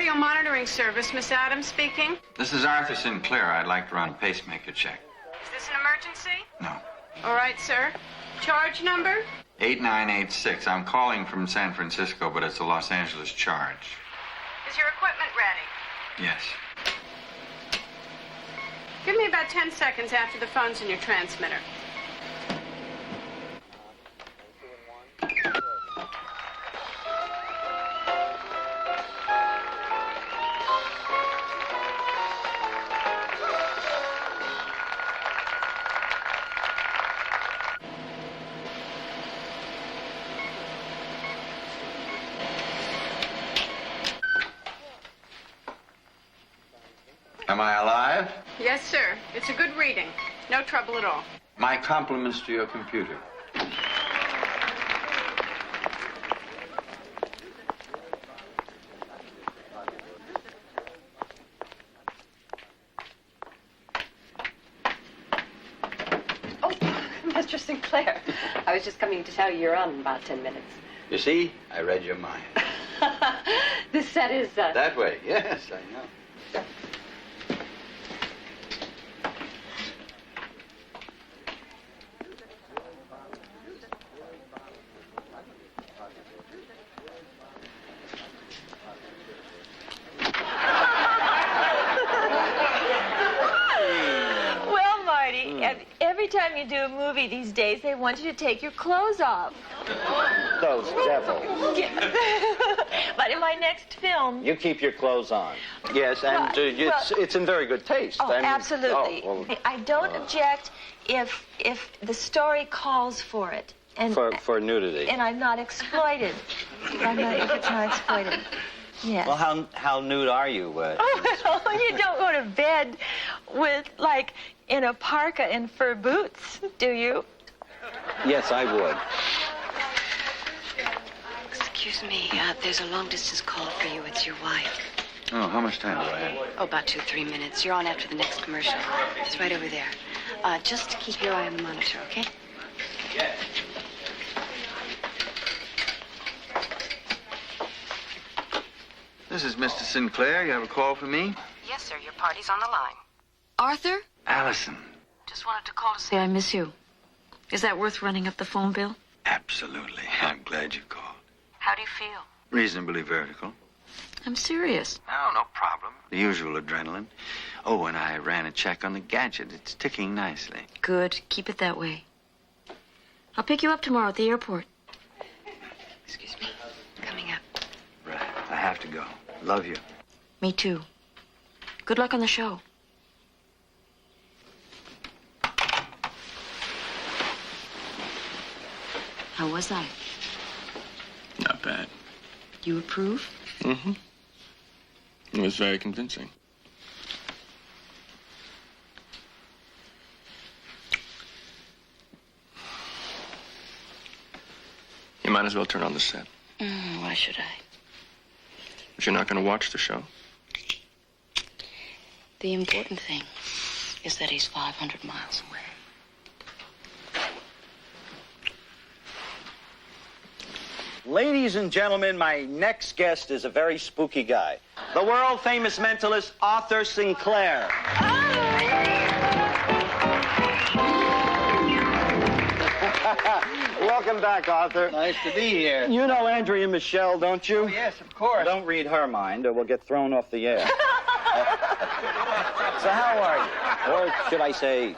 cardio monitoring service. Miss Adams speaking. This is Arthur Sinclair. I'd like to run a pacemaker check. Is this an emergency? No. All right, sir. Charge number? 8986. I'm calling from San Francisco, but it's a Los Angeles charge. Is your equipment ready? Yes. Give me about 10 seconds after the phone's in your transmitter. Am I alive? Yes, sir. It's a good reading. No trouble at all. My compliments to your computer. Oh, Mr. Sinclair. I was just coming to tell you you're on in about 10 minutes. You see, I read your mind. This set is, That way, yes, I know. Every time you do a movie these days, they want you to take your clothes off. Those devils. But in my next film... You keep your clothes on. Yes, and it's in very good taste. Oh, absolutely. Oh, well, I don't object if the story calls for it. And for nudity. And I'm not exploited. If it's not exploited. Yes. Well, how nude are you? Oh, well, you don't go to bed with, like, in a parka and fur boots, do you? Yes, I would. Excuse me, there's a long-distance call for you. It's your wife. Oh, how much time do I have? Oh, about 2-3 minutes. You're on after the next commercial. It's right over there. Just keep your eye on the monitor, okay? Yes. This is Mr. Sinclair. You have a call for me? Yes, sir. Your party's on the line. Arthur? Allison. Just wanted to call to say I miss you. Is that worth running up the phone bill? Absolutely. I'm glad you called. How do you feel? Reasonably vertical. I'm serious. No problem. The usual adrenaline. Oh, and I ran a check on the gadget. It's ticking nicely. Good. Keep it that way. I'll pick you up tomorrow at the airport. Excuse me. Coming up. Right. I have to go. Love you. Me too. Good luck on the show. How was I? Not bad. You approve? Mm-hmm. It was very convincing. You might as well turn on the set. Why should I? But you're not going to watch the show. The important thing is that he's 500 miles away. Ladies and gentlemen, my next guest is a very spooky guy. The world-famous mentalist, Arthur Sinclair. Welcome back, Arthur. Nice to be here. You know Andrea Michelle, don't you? Oh, yes, of course. Don't read her mind, or we'll get thrown off the air. So how are you? Or should I say,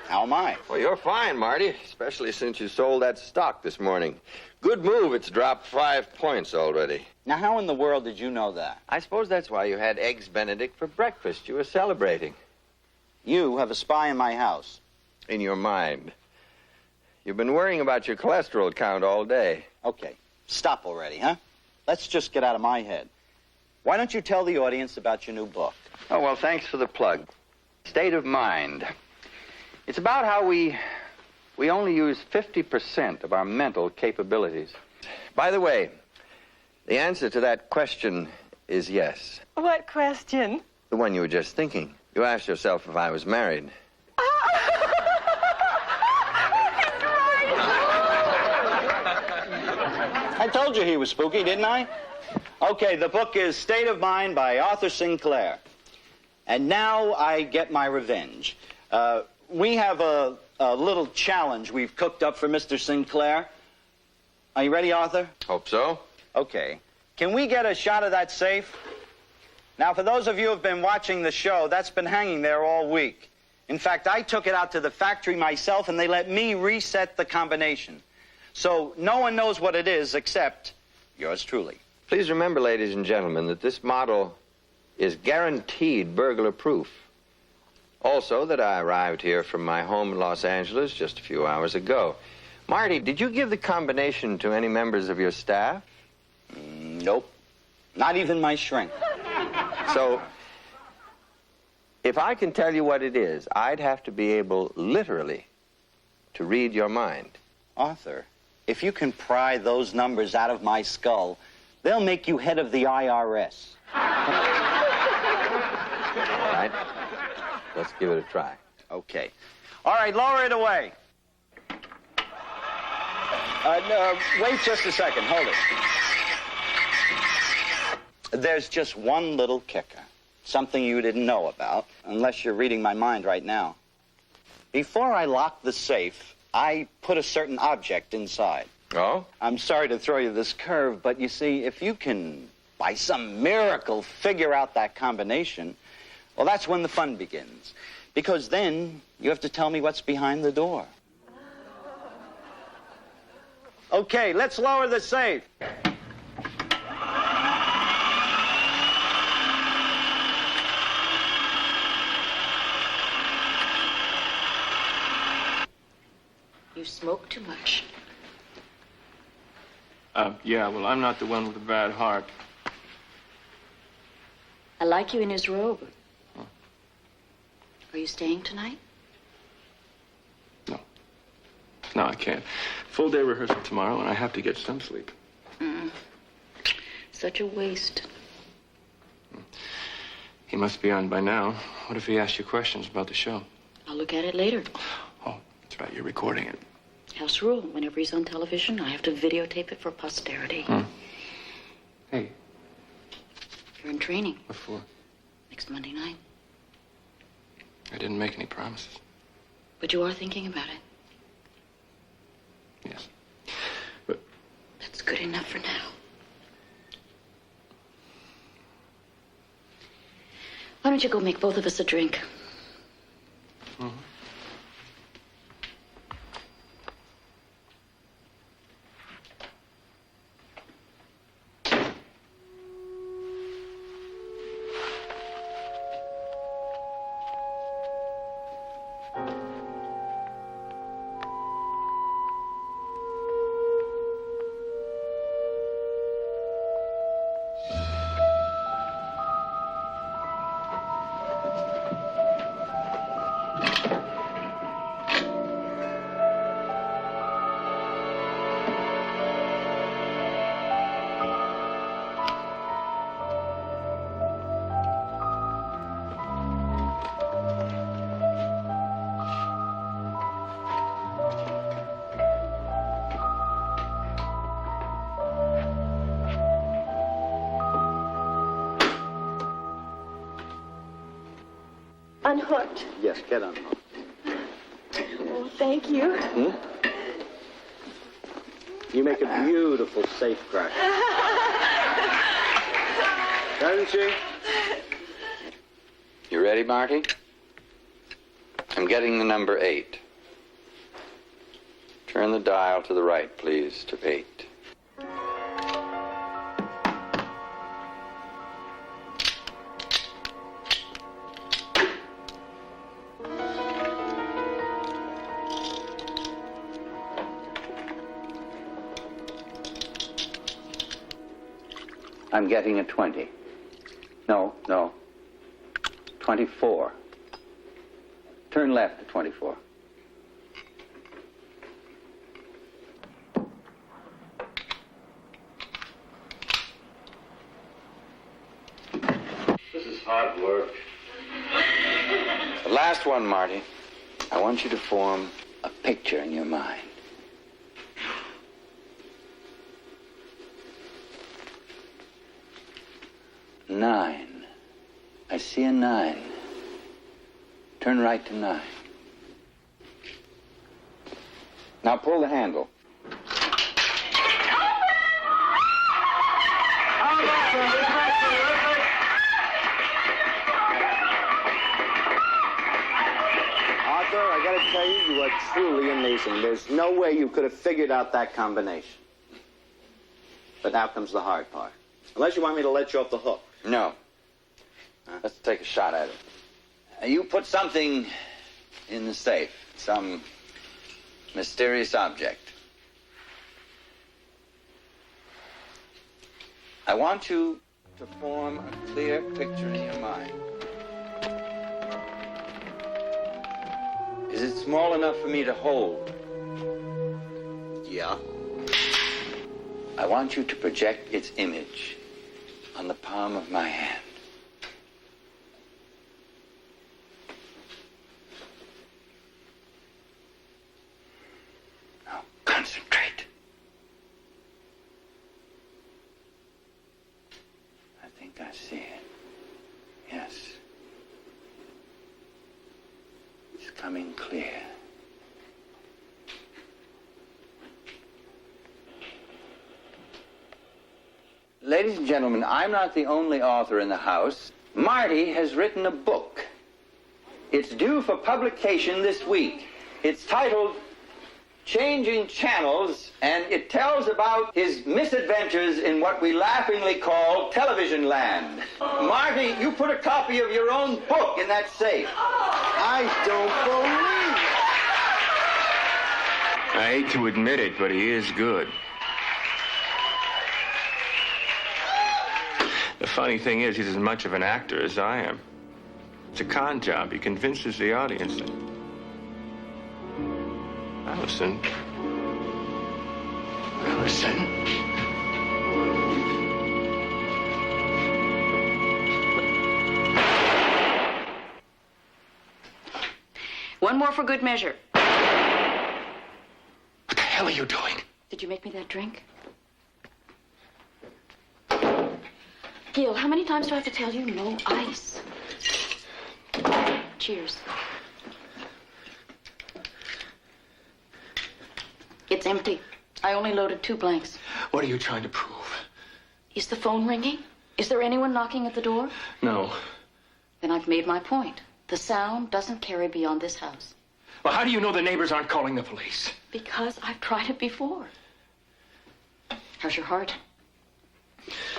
how am I? Well, you're fine, Marty, especially since you sold that stock this morning. Good move. It's dropped 5 points already. Now, how in the world did you know that? I suppose that's why you had Eggs Benedict for breakfast. You were celebrating. You have a spy in my house. In your mind. You've been worrying about your cholesterol count all day. Okay, stop already, huh? Let's just get out of my head. Why don't you tell the audience about your new book? Oh, well, thanks for the plug. State of Mind. It's about how we only use 50% of our mental capabilities. By the way, the answer to that question is yes. What question? The one you were just thinking. You asked yourself if I was married. I told you he was spooky, didn't I? Okay, the book is State of Mind by Arthur Sinclair. And now I get my revenge. We have a little challenge we've cooked up for Mr. Sinclair. Are you ready, Arthur? Hope so. Okay. Can we get a shot of that safe? Now, for those of you who have been watching the show, that's been hanging there all week. In fact, I took it out to the factory myself, and they let me reset the combination. So no one knows what it is except yours truly. Please remember, ladies and gentlemen, that this model is guaranteed burglar-proof. Also, that I arrived here from my home in Los Angeles just a few hours ago. Marty, did you give the combination to any members of your staff? Nope. Not even my shrink. So, if I can tell you what it is, I'd have to be able, literally, to read your mind. Arthur, if you can pry those numbers out of my skull, they'll make you head of the IRS. Right? Let's give it a try. Okay. All right, lower it away. No, wait just a second. Hold it. There's just one little kicker. Something you didn't know about, unless you're reading my mind right now. Before I locked the safe, I put a certain object inside. Oh? I'm sorry to throw you this curve, but you see, if you can, by some miracle, figure out that combination, well, that's when the fun begins. Because then you have to tell me what's behind the door. Okay, let's lower the safe. You smoke too much. Yeah, well, I'm not the one with a bad heart. I like you in his robe. Are you staying tonight? No. No, I can't. Full day rehearsal tomorrow, and I have to get some sleep. Such a waste. He must be on by now. What if he asks you questions about the show? I'll look at it later. Oh, that's right, you're recording it. House rule. Whenever he's on television, I have to videotape it for posterity. Hey, You're in training what for? next Monday night. I didn't make any promises. But you are thinking about it. Yes. But That's good enough for now. Why don't you go make both of us a drink? Unhooked. Yes, get on. Oh, thank you. You make a beautiful safe cracker. Doesn't she? You ready, Marty? I'm getting the number 8. Turn the dial to the right, please, to 8. I'm getting a 20. No. 24. Turn left to 24. This is hard work. The last one, Marty. I want you to form a picture in your mind. 9. I see a 9. Turn right to 9. Now pull the handle. Arthur, I gotta tell you, you are truly amazing. There's no way you could have figured out that combination. But now comes the hard part. Unless you want me to let you off the hook. No. Let's take a shot at it. You put something in the safe. Some mysterious object. I want you to form a clear picture in your mind. Is it small enough for me to hold? Yeah. I want you to project its image on the palm of my hand. Now, concentrate. I think I see it. Yes. It's coming clear. Ladies and gentlemen, I'm not the only author in the house. Marty has written a book. It's due for publication this week. It's titled Changing Channels, and it tells about his misadventures in what we laughingly call television land. Marty, you put a copy of your own book in that safe. I don't believe it. I hate to admit it, but he is good. The funny thing is, he's as much of an actor as I am. It's a con job. He convinces the audience that... Allison. One more for good measure. What the hell are you doing? Did you make me that drink? Gil, how many times do I have to tell you no ice? Cheers. It's empty. I only loaded 2 blanks. What are you trying to prove? Is the phone ringing? Is there anyone knocking at the door? No. Then I've made my point. The sound doesn't carry beyond this house. Well, how do you know the neighbors aren't calling the police? Because I've tried it before. How's your heart?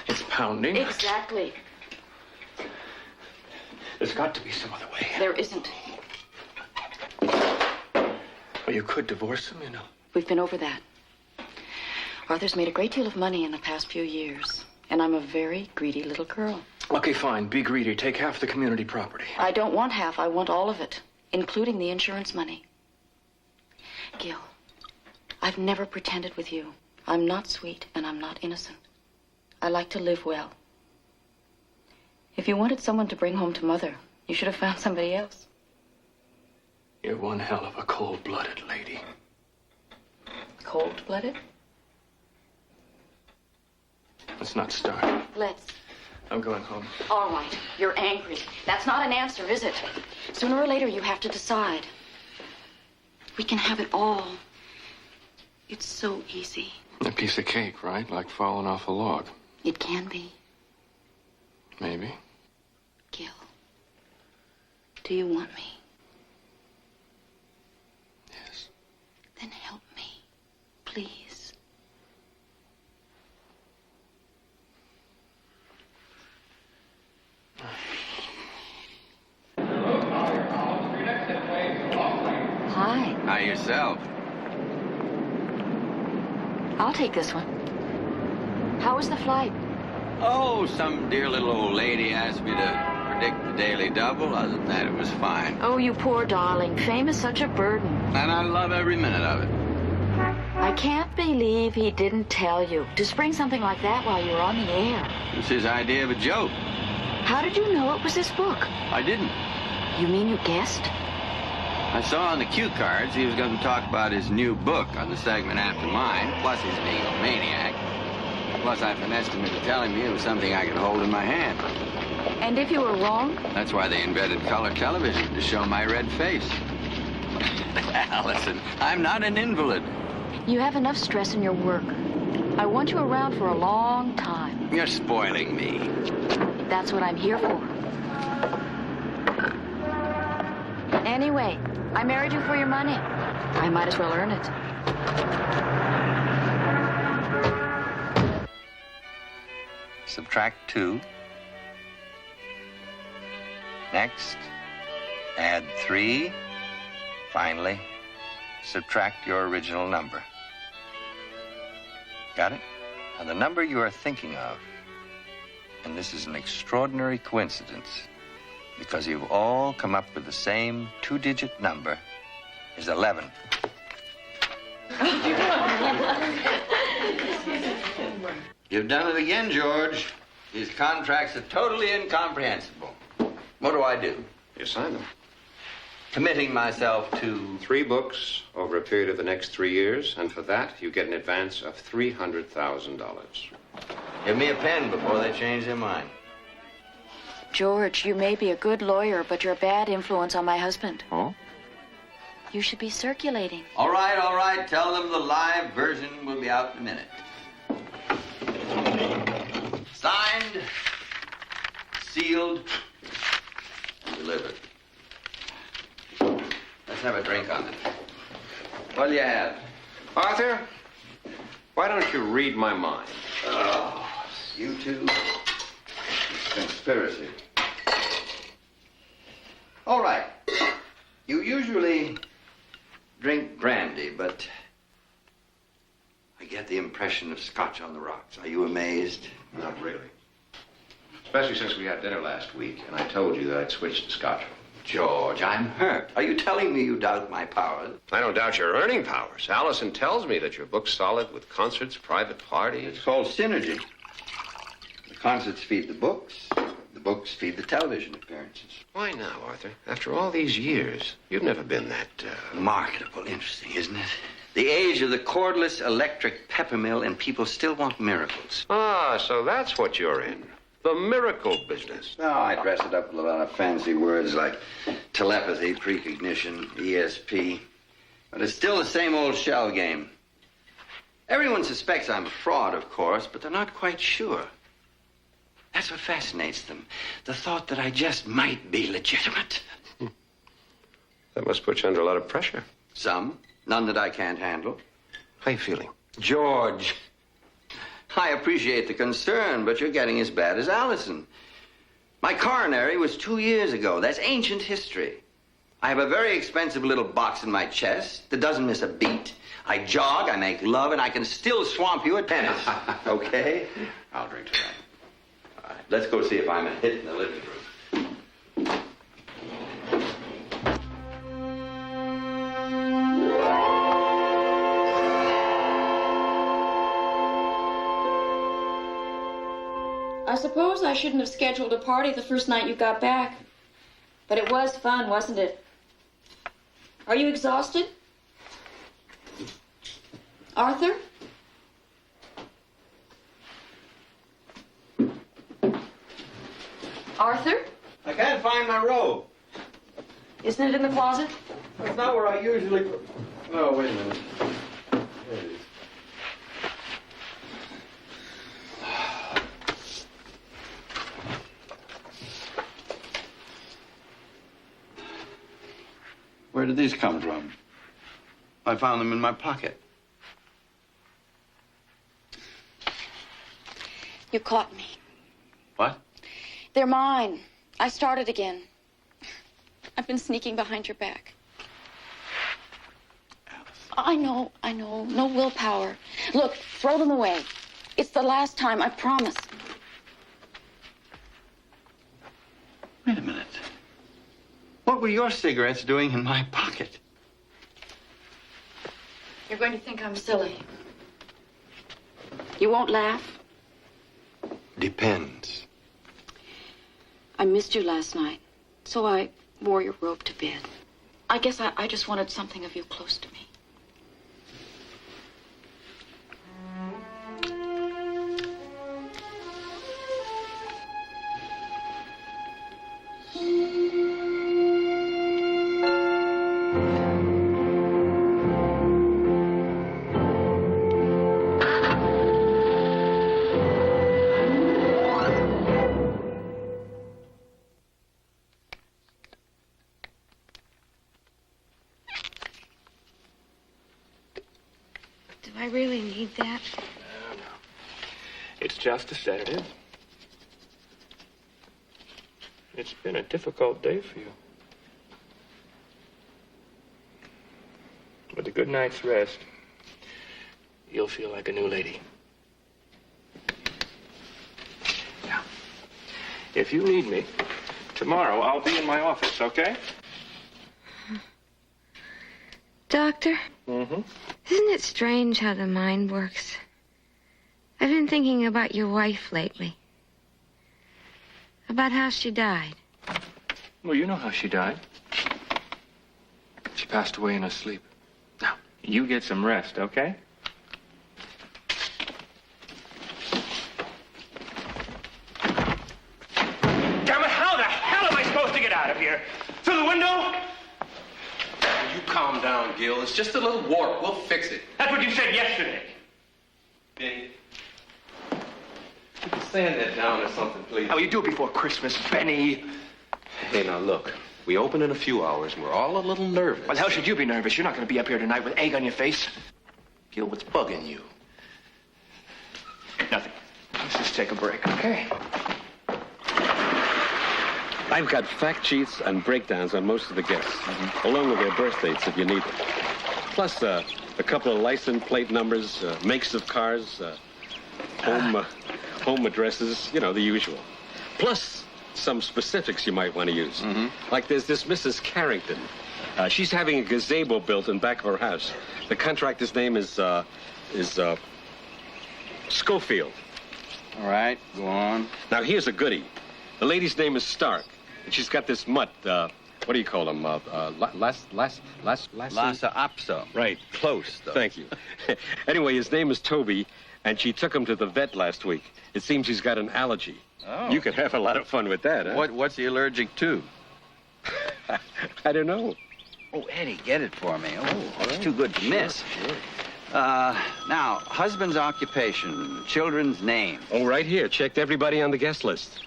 It's pounding. Exactly. There's got to be some other way. There isn't. Well, you could divorce him, you know. We've been over that. Arthur's made a great deal of money in the past few years, and I'm a very greedy little girl. Okay, fine. Be greedy. Take half the community property. I don't want half. I want all of it, including the insurance money. Gil, I've never pretended with you. I'm not sweet, and I'm not innocent. I like to live well. If you wanted someone to bring home to Mother, you should have found somebody else. You're one hell of a cold-blooded lady. Cold-blooded? Let's not start. Let's. I'm going home. All right, you're angry. That's not an answer, is it? Sooner or later, you have to decide. We can have it all. It's so easy. A piece of cake, right? Like falling off a log. It can be. Maybe. Gil, do you want me? Yes. Then help me, please. Hi. Hi, yourself. I'll take this one. How was the flight? Oh, some dear little old lady asked me to predict the Daily Double. Other than that, it was fine. Oh, you poor darling. Fame is such a burden. And I love every minute of it. I can't believe he didn't tell you to spring something like that while you were on the air. It was his idea of a joke. How did you know it was this book? I didn't. You mean you guessed? I saw on the cue cards he was going to talk about his new book on the segment after mine, plus he's an egomaniac. Plus, I finessed him into telling me it was something I could hold in my hand. And if you were wrong? That's why they invented color television, to show my red face. Allison, I'm not an invalid. You have enough stress in your work. I want you around for a long time. You're spoiling me. That's what I'm here for. Anyway, I married you for your money. I might as well earn it. Subtract 2. Next, add 3. Finally, subtract your original number. Got it? Now, the number you are thinking of, and this is an extraordinary coincidence, because you've all come up with the same 2-digit number, is 11. You've done it again, George. These contracts are totally incomprehensible. What do I do? You sign them. Committing myself to... 3 books over a period of the next 3 years, and for that, you get an advance of $300,000. Give me a pen before they change their mind. George, you may be a good lawyer, but you're a bad influence on my husband. Oh? You should be circulating. All right, all right. Tell them the live version will be out in a minute. Signed, sealed, delivered. Let's have a drink on it. What'll you have? Arthur, why don't you read my mind? Oh, you two. Conspiracy. All right. You usually drink brandy, but I get the impression of scotch on the rocks. Are you amazed? Not really. Especially since we had dinner last week, and I told you that I'd switched to scotch. George, I'm hurt. Are you telling me you doubt my powers? I don't doubt your earning powers. Allison tells me that your book's solid with concerts, private parties. It's called synergy. The concerts feed the books feed the television appearances. Why now, Arthur? After all these years, you've never been that, Marketable, interesting, isn't it? The age of the cordless electric peppermill, and people still want miracles. Ah, so that's what you're in. The miracle business. No, I dress it up with a lot of fancy words like telepathy, precognition, ESP. But it's still the same old shell game. Everyone suspects I'm a fraud, of course, but they're not quite sure. That's what fascinates them. The thought that I just might be legitimate. That must put you under a lot of pressure. Some. None that I can't handle. How are you feeling? George, I appreciate the concern, but you're getting as bad as Allison. My coronary was 2 years ago. That's ancient history. I have a very expensive little box in my chest that doesn't miss a beat. I jog, I make love, and I can still swamp you at tennis. Okay? I'll drink to that. All right, let's go see if I'm a hit in the living room. I suppose I shouldn't have scheduled a party the first night you got back. But it was fun, wasn't it? Are you exhausted? Arthur? Arthur? I can't find my robe. Isn't it in the closet? That's not where I usually put... Oh, wait a minute. There it is. Where did these come from? I found them in my pocket. You caught me. What? They're mine. I started again. I've been sneaking behind your back. I know. No willpower. Look, throw them away. It's the last time, I promise. Wait a minute. What were your cigarettes doing in my pocket? You're going to think I'm silly. You won't laugh? Depends. I missed you last night, so I wore your robe to bed. I guess I just wanted something of you close to me. I really need that. No, no. It's just a sedative. It's been a difficult day for you. With a good night's rest, you'll feel like a new lady. Now, if you need me, tomorrow I'll be in my office, okay? Doctor, Mm-hmm. isn't it strange how the mind works? I've been thinking about your wife lately. About how she died. Well, you know how she died. She passed away in her sleep. Now, you get some rest, okay? Damn it, how the hell am I supposed to get out of here? Through the window? You calm down, Gil. It's just a little warp. We'll fix it. That's what you said yesterday. Benny, you can sand that down or something, please. How will you do it before Christmas, Benny? Hey, now look. We open in a few hours. We're all a little nervous. Why the hell should you be nervous? You're not going to be up here tonight with egg on your face. Gil, what's bugging you? Nothing. Let's just take a break, okay? I've got fact sheets and breakdowns on most of the guests, along with their birth dates if you need them. Plus a couple of license plate numbers, makes of cars, home addresses, you know, the usual. Plus some specifics you might want to use. Like there's this Mrs. Carrington. She's having a gazebo built in back of her house. The contractor's name is Schofield. All right, go on. Now, here's a goodie. The lady's name is Stark, and she's got this mutt, what do you call him? Lassa Opso. Right. Close, though. Thank you. Anyway, his name is Toby, and she took him to the vet last week. It seems he's got an allergy. Oh. You could have a lot of fun with that, huh? What's he allergic to? I don't know. Oh, Eddie, get it for me. Oh, it's too good to miss. Sure. Now, husband's occupation, children's name. Oh, right here. Checked everybody on the guest list.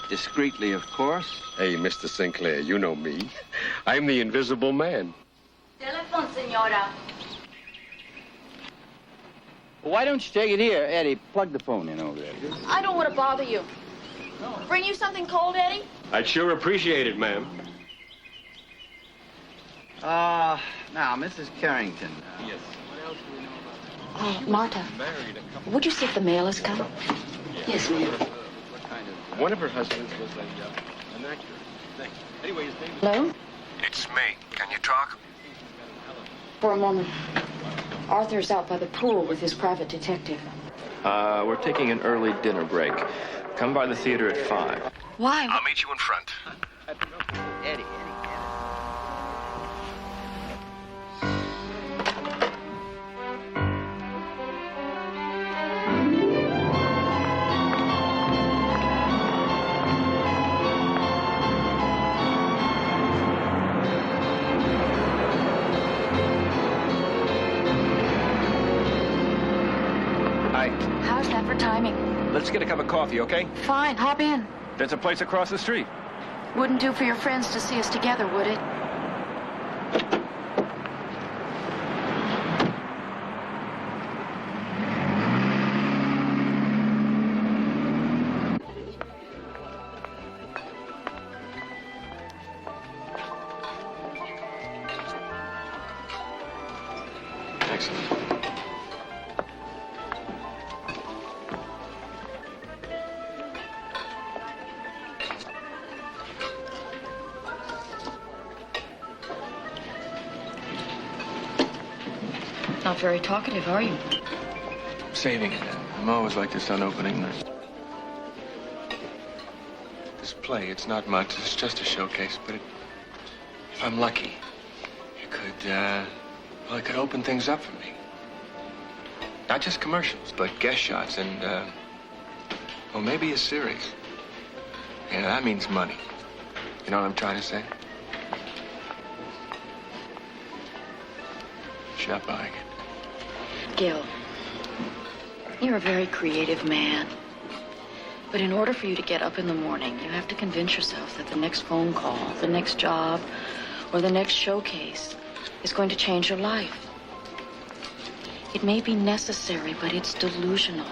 Discreetly, of course. Hey, Mr. Sinclair, you know me. I'm the invisible man. Telephone, senora. Well, why don't you take it here? Eddie, plug the phone in over there. I don't want to bother you. Bring you something cold, Eddie? I'd sure appreciate it, ma'am. Now, Mrs. Carrington. Yes. Marta, would you see if the mail has come? Yes, ma'am. One of her husbands was an actor. Thanks. Anyway, his name... Hello? It's me. Can you talk? For a moment. Arthur's out by the pool with his private detective. We're taking an early dinner break. Come by the theater at 5. Why? I'll meet you in front. Eddie. How's that for timing? Let's get a cup of coffee, okay? Fine, hop in. There's a place across the street. Wouldn't do for your friends to see us together, would it? Excellent. Not very talkative, are you? Saving it. I'm always like this on opening night. This play, it's not much. It's just a showcase, but if I'm lucky, it could open things up for me. Not just commercials, but guest shots and, well, maybe a series. Yeah, that means money. You know what I'm trying to say? Stop buying it. Gil, you're a very creative man. But in order for you to get up in the morning, you have to convince yourself that the next phone call, the next job, or the next showcase is going to change your life. It may be necessary, but it's delusional.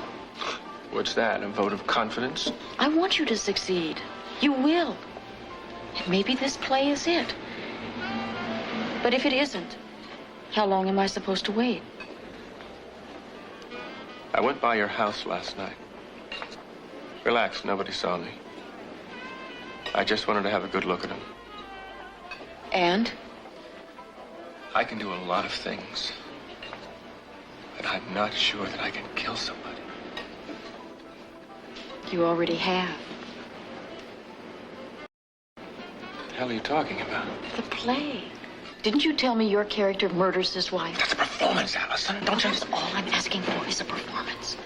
What's that, a vote of confidence? I want you to succeed. You will. And maybe this play is it. But if it isn't, how long am I supposed to wait? I went by your house last night. Relax, nobody saw me. I just wanted to have a good look at him. And? I can do a lot of things, but I'm not sure that I can kill somebody. You already have. What the hell are you talking about? The play. Didn't you tell me your character murders his wife? That's a performance, Allison. Don't you... That's all I'm asking for is a performance.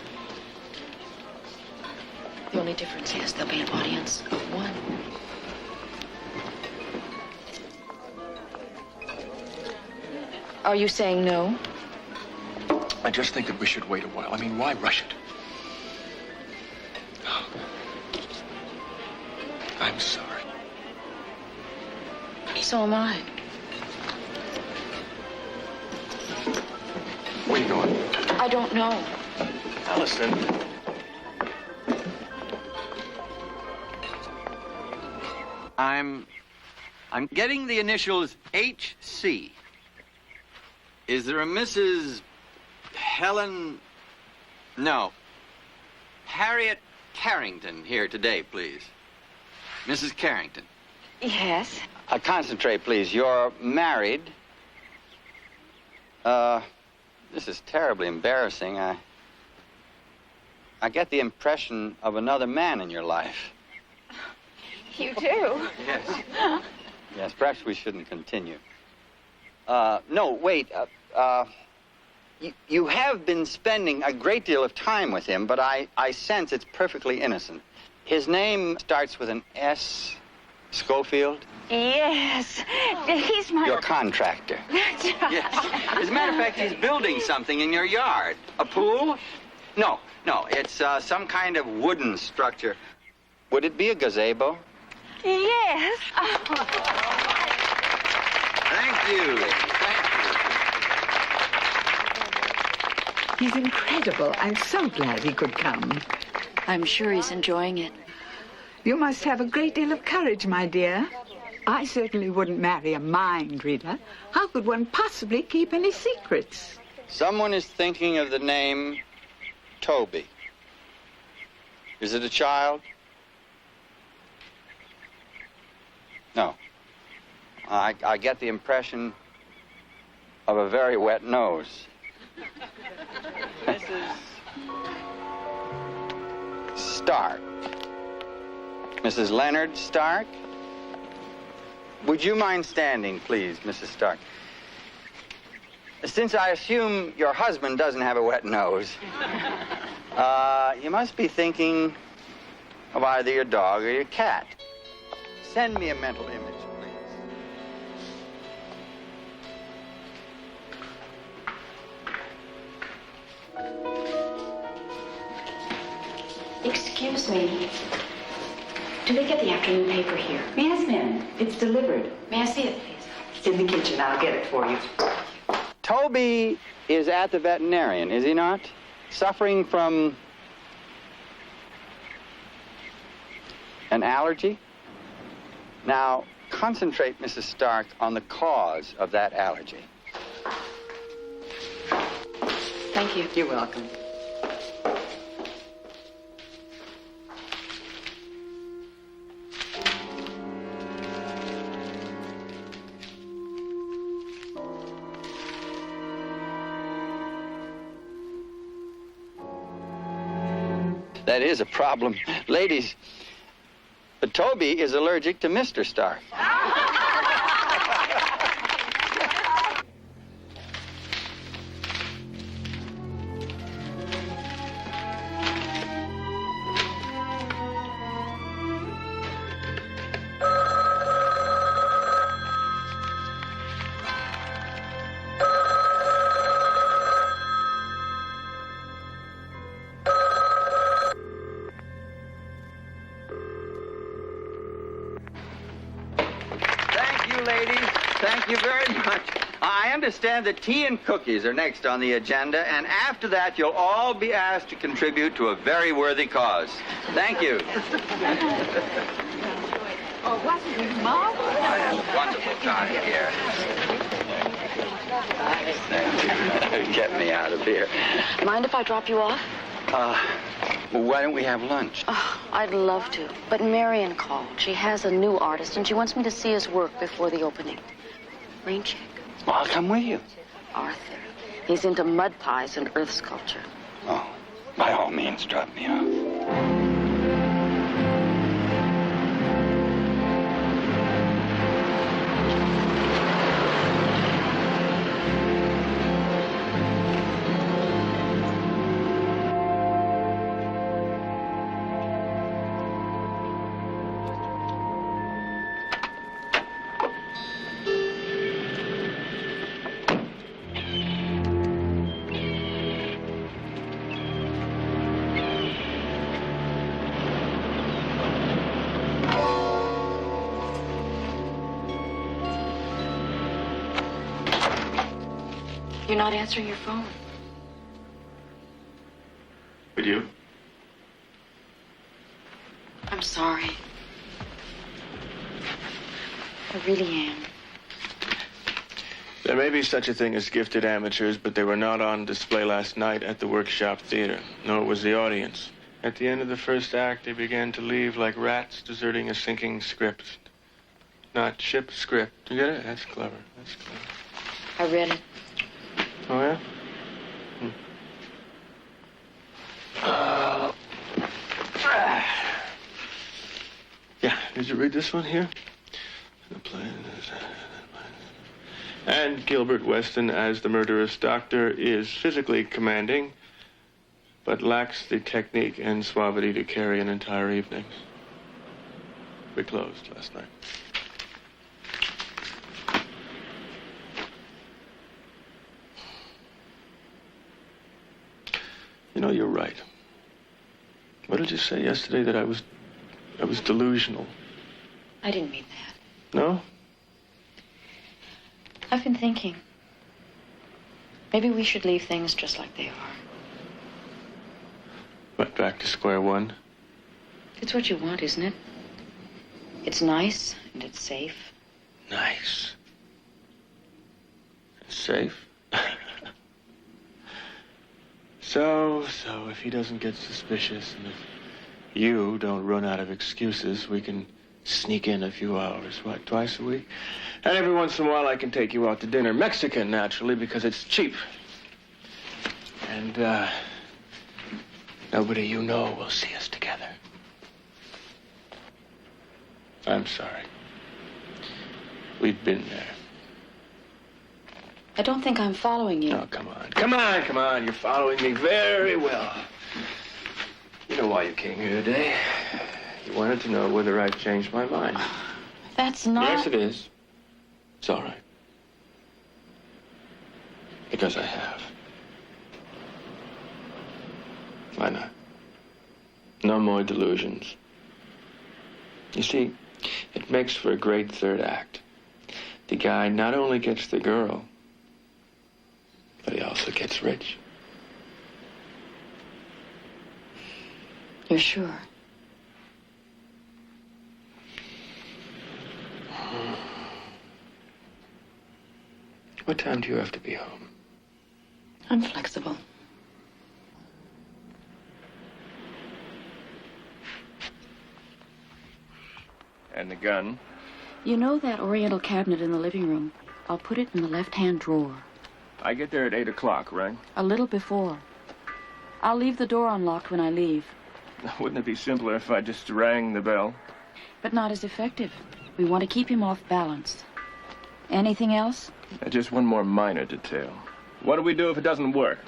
The only difference is there'll be an audience of one. Are you saying no? I just think that we should wait a while. I mean, why rush it? Oh. I'm sorry. So am I. Where are you going? I don't know. Allison. I'm getting the initials HC. Is there a Mrs. Helen... No. Harriet Carrington here today, please. Mrs. Carrington. Yes. Concentrate, please. You're married. This is terribly embarrassing. I get the impression of another man in your life. You do? Yes. Yes, perhaps we shouldn't continue. No, wait. You have been spending a great deal of time with him, but I sense it's perfectly innocent. His name starts with an S. Schofield? Yes. He's my... Your contractor. That's right. Yes. As a matter of fact, he's building something in your yard. A pool? No, it's some kind of wooden structure. Would it be a gazebo? Yes. Thank you. He's incredible. I'm so glad he could come. I'm sure he's enjoying it. You must have a great deal of courage, my dear. I certainly wouldn't marry a mind reader. How could one possibly keep any secrets? Someone is thinking of the name Toby. Is it a child? No. I get the impression of a very wet nose. Mrs. Stark. Mrs. Leonard Stark? Would you mind standing, please, Mrs. Stark? Since I assume your husband doesn't have a wet nose, you must be thinking of either your dog or your cat. Send me a mental image, please. Excuse me. Do they get the afternoon paper here? Yes, ma'am. It's delivered. May I see it, please? It's in the kitchen. I'll get it for you. Toby is at the veterinarian, is he not? Suffering from an allergy? Now, concentrate, Mrs. Stark, on the cause of that allergy. Thank you. You're welcome. That is a problem. Ladies, but Toby is allergic to Mr. Stark. Ladies, thank you very much. I understand that tea and cookies are next on the agenda, and after that, you'll all be asked to contribute to a very worthy cause. Thank you. Oh, wasn't it marvelous? I had a wonderful time here. Get me out of here. Mind if I drop you off? Well, why don't we have lunch? Oh, I'd love to. But Marion called. She has a new artist, and she wants me to see his work before the opening. Rain check. Well, I'll come with you. Arthur. He's into mud pies and earth sculpture. Oh, by all means, drop me off. You're not answering your phone. Would you? I'm sorry. I really am. There may be such a thing as gifted amateurs, but they were not on display last night at the Workshop Theater. No, it was the audience. At the end of the first act, they began to leave like rats deserting a sinking script. Not ship script. You get it? That's clever. That's clever. I read it. Oh, yeah? Yeah, did you read this one here? And Gilbert Weston as the murderous doctor is physically commanding, but lacks the technique and suavity to carry an entire evening. We closed last night. You know, you're right. What did you say yesterday, that I was delusional? I didn't mean that. No? I've been thinking. Maybe we should leave things just like they are. What, back to square one? It's what you want, isn't it? It's nice and it's safe. Nice. It's safe. So, if he doesn't get suspicious, and if you don't run out of excuses, we can sneak in a few hours, what, twice a week? And every once in a while I can take you out to dinner. Mexican, naturally, because it's cheap. And, nobody you know will see us together. I'm sorry. We've been there. I don't think I'm following you. Oh, come on. Come on. You're following me very well. You know why you came here today. You wanted to know whether I'd changed my mind. That's not... Yes, it is. It's all right. Because I have. Why not? No more delusions. You see, it makes for a great third act. The guy not only gets the girl, but he also gets rich. You're sure? What time do you have to be home? I'm flexible. And the gun? You know that oriental cabinet in the living room? I'll put it in the left-hand drawer. I get there at 8 o'clock, right? A little before. I'll leave the door unlocked when I leave. Wouldn't it be simpler if I just rang the bell? But not as effective. We want to keep him off balance. Anything else? Just one more minor detail. What do we do if it doesn't work?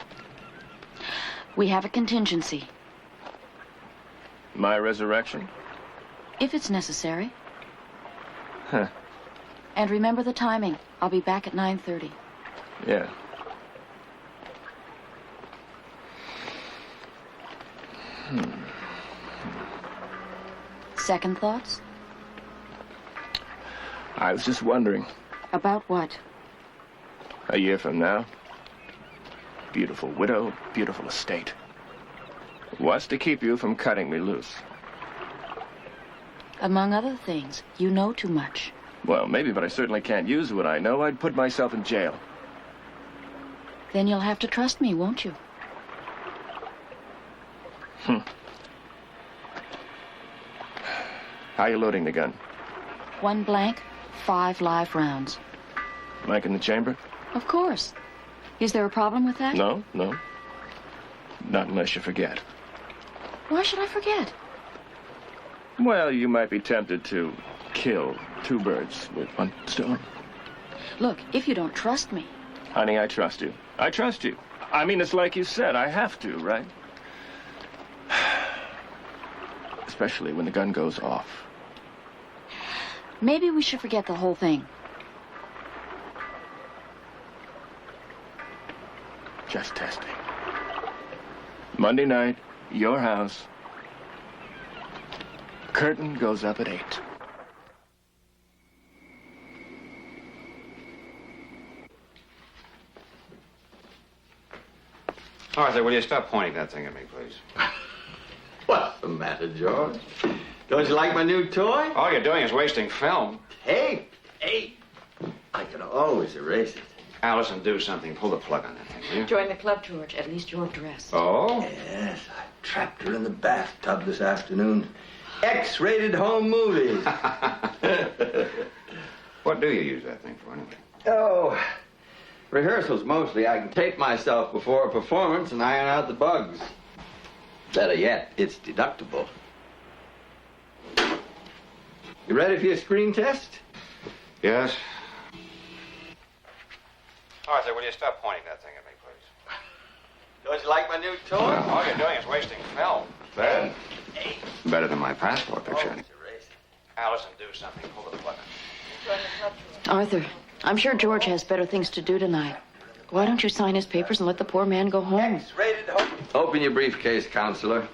We have a contingency. My resurrection? If it's necessary. Huh. And remember the timing. I'll be back at 9:30. Yeah. Second thoughts? I was just wondering. About what? A year from now, beautiful widow, beautiful estate. What's to keep you from cutting me loose? Among other things, you know too much. Well, maybe, but I certainly can't use what I know. I'd put myself in jail. Then you'll have to trust me, won't you? How are you loading the gun? 1 blank, 5 live rounds. Like in the chamber? Of course. Is there a problem with that? No, no. Not unless you forget. Why should I forget? Well, you might be tempted to kill 2 birds with 1 stone. Look, if you don't trust me... Honey, I trust you. I trust you. I mean, it's like you said, I have to, right? Especially when the gun goes off. Maybe we should forget the whole thing. Just testing. Monday night, your house. Curtain goes up at 8. Arthur, will you stop pointing that thing at me, please? What's the matter, George? Don't you like my new toy? All you're doing is wasting film. Hey, I can always erase it. Allison, do something. Pull the plug on that thing, will you? Join the club, George. At least you're dressed. Oh? Yes, I trapped her in the bathtub this afternoon. X-rated home movies. What do you use that thing for, anyway? Oh, rehearsals mostly. I can tape myself before a performance and iron out the bugs. Better yet, it's deductible. You ready for your screen test? Yes. Arthur, will you stop pointing that thing at me, please? Don't you like my new toy? Well, all you're doing is wasting film. Hey. Better than my passport picture. Allison, do something. Pull the plug on. Arthur, I'm sure George has better things to do tonight. Why don't you sign his papers and let the poor man go home? X-rated home. Open your briefcase, counselor.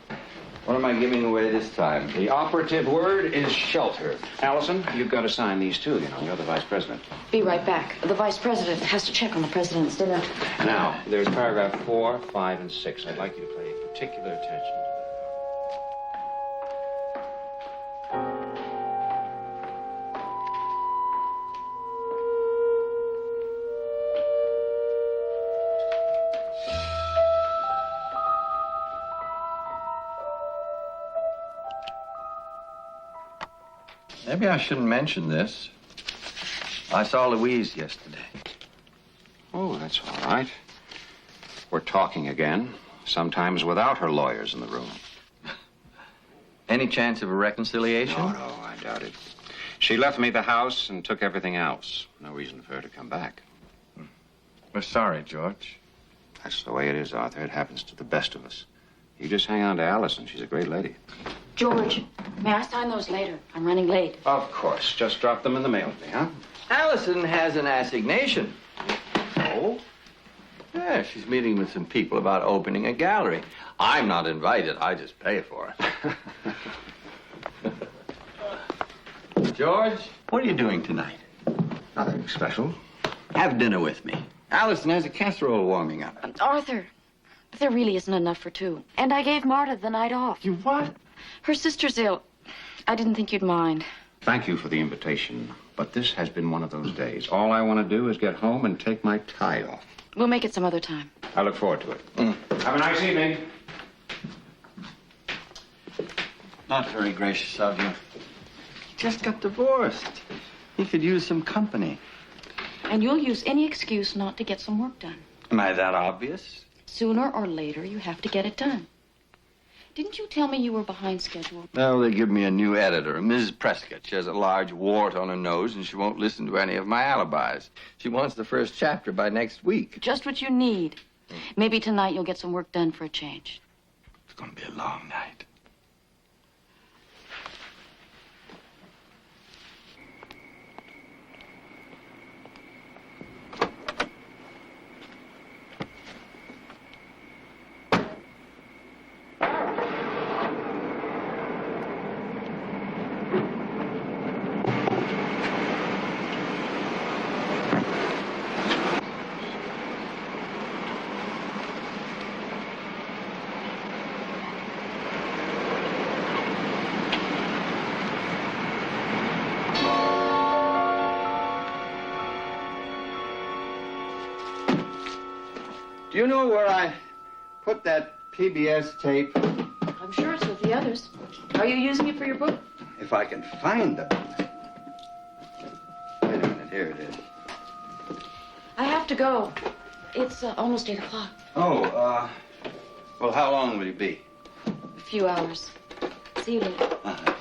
What am I giving away this time? The operative word is shelter. Allison, you've got to sign these too, you know. You're the vice president. Be right back. The vice president has to check on the president's dinner. Now, there's paragraph 4, 5, and 6. I'd like you to pay particular attention. Maybe I shouldn't mention this. I saw Louise yesterday. Oh, that's all right. We're talking again, sometimes without her lawyers in the room. Any chance of a reconciliation? No, I doubt it. She left me the house and took everything else. No reason for her to come back. We're sorry, George. That's the way it is, Arthur. It happens to the best of us. You just hang on to Allison. She's a great lady. George, may I sign those later? I'm running late. Of course. Just drop them in the mail to me, huh? Allison has an assignation. Oh? Yeah, she's meeting with some people about opening a gallery. I'm not invited. I just pay for it. George, what are you doing tonight? Nothing special. Have dinner with me. Allison has a casserole warming up. Arthur, but there really isn't enough for 2. And I gave Marta the night off. You what? Her sister's ill. I didn't think you'd mind. Thank you for the invitation, but this has been one of those days. All I want to do is get home and take my tie off. We'll make it some other time. I look forward to it. Have a nice evening. Not very gracious of you. Just got divorced. He could use some company. And you'll use any excuse not to get some work done. Am I that obvious? Sooner or later, you have to get it done. Didn't you tell me you were behind schedule? No, they give me a new editor, Mrs. Prescott. She has a large wart on her nose, and she won't listen to any of my alibis. She wants the first chapter by next week. Just what you need. Maybe tonight you'll get some work done for a change. It's going to be a long night. Do you know where I put that PBS tape? I'm sure it's with the others. Are you using it for your book? If I can find them. Wait a minute, here it is. I have to go. It's almost 8 o'clock. Oh, well, how long will you be? A few hours. See you later. Uh-huh.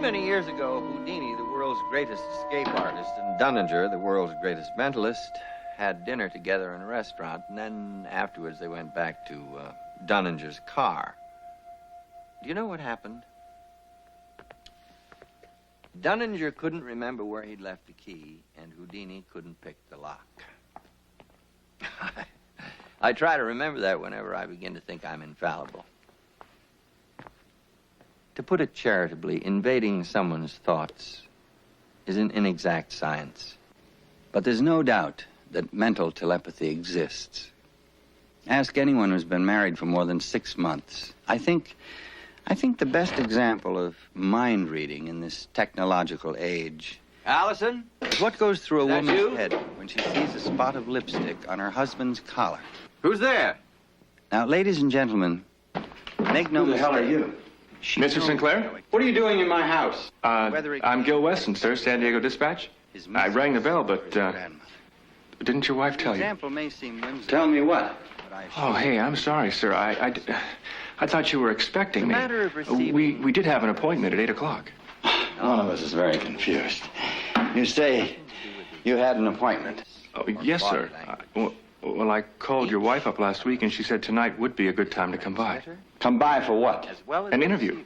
Many years ago, Houdini, the world's greatest escape artist, and Dunninger, the world's greatest mentalist, had dinner together in a restaurant, and then afterwards they went back to Dunninger's car. Do you know what happened? Dunninger couldn't remember where he'd left the key, and Houdini couldn't pick the lock. I try to remember that whenever I begin to think I'm infallible. To put it charitably, invading someone's thoughts is an inexact science. But there's no doubt that mental telepathy exists. Ask anyone who's been married for more than 6 months. I think the best example of mind reading in this technological age, Allison, is what goes through a woman's head when she sees a spot of lipstick on her husband's collar. Who's there? Now, ladies and gentlemen, make no mistake. Who the hell are you? Mr. Sinclair? What are you doing in my house? I'm Gil Weston, sir, San Diego Dispatch. I rang the bell, but didn't your wife tell you? Example may seem whimsical. Tell me what? Oh, hey, I'm sorry, sir. I thought you were expecting me. matter of receiving... We did have an appointment at 8 o'clock. One of us is very confused. You say you had an appointment? Oh, yes, sir. Well, I called your wife up last week, and she said tonight would be a good time to come by. Come by for what? An interview.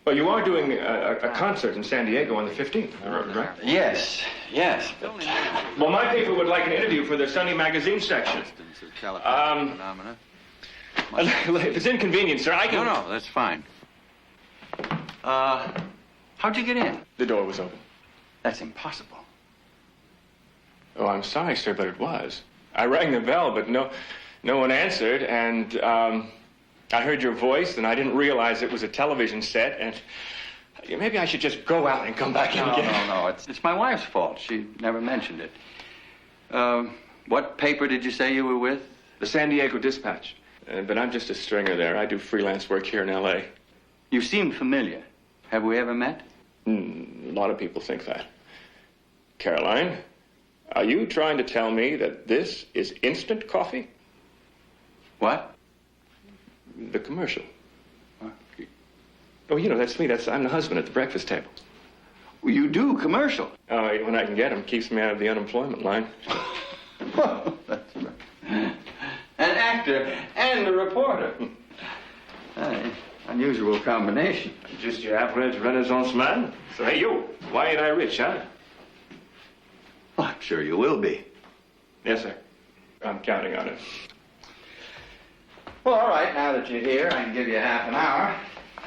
Well, you are doing a concert in San Diego on the 15th, right? Yes, but... Well, my paper would like an interview for their Sunday magazine section. If it's inconvenient, sir, I can... No, that's fine. How'd you get in? The door was open. That's impossible. Oh, I'm sorry, sir, but it was. I rang the bell, but no one answered, and I heard your voice, and I didn't realize it was a television set, and maybe I should just go out and come back in again. No, it's my wife's fault. She never mentioned it. What paper did you say you were with? The San Diego Dispatch. But I'm just a stringer there. I do freelance work here in L.A. You seem familiar. Have we ever met? A lot of people think that. Caroline, are you trying to tell me that this is instant coffee? What? The commercial. Oh, you know, that's me. I'm the husband at the breakfast table. Well, you do commercial. When I can get them, keeps me out of the unemployment line. That's right. An actor and a reporter. Unusual combination. Just your average Renaissance man. So, hey, you, why ain't I rich, huh? Well, I'm sure you will be. Yes, sir. I'm counting on it. Well, all right, now that you're here, I can give you half an hour.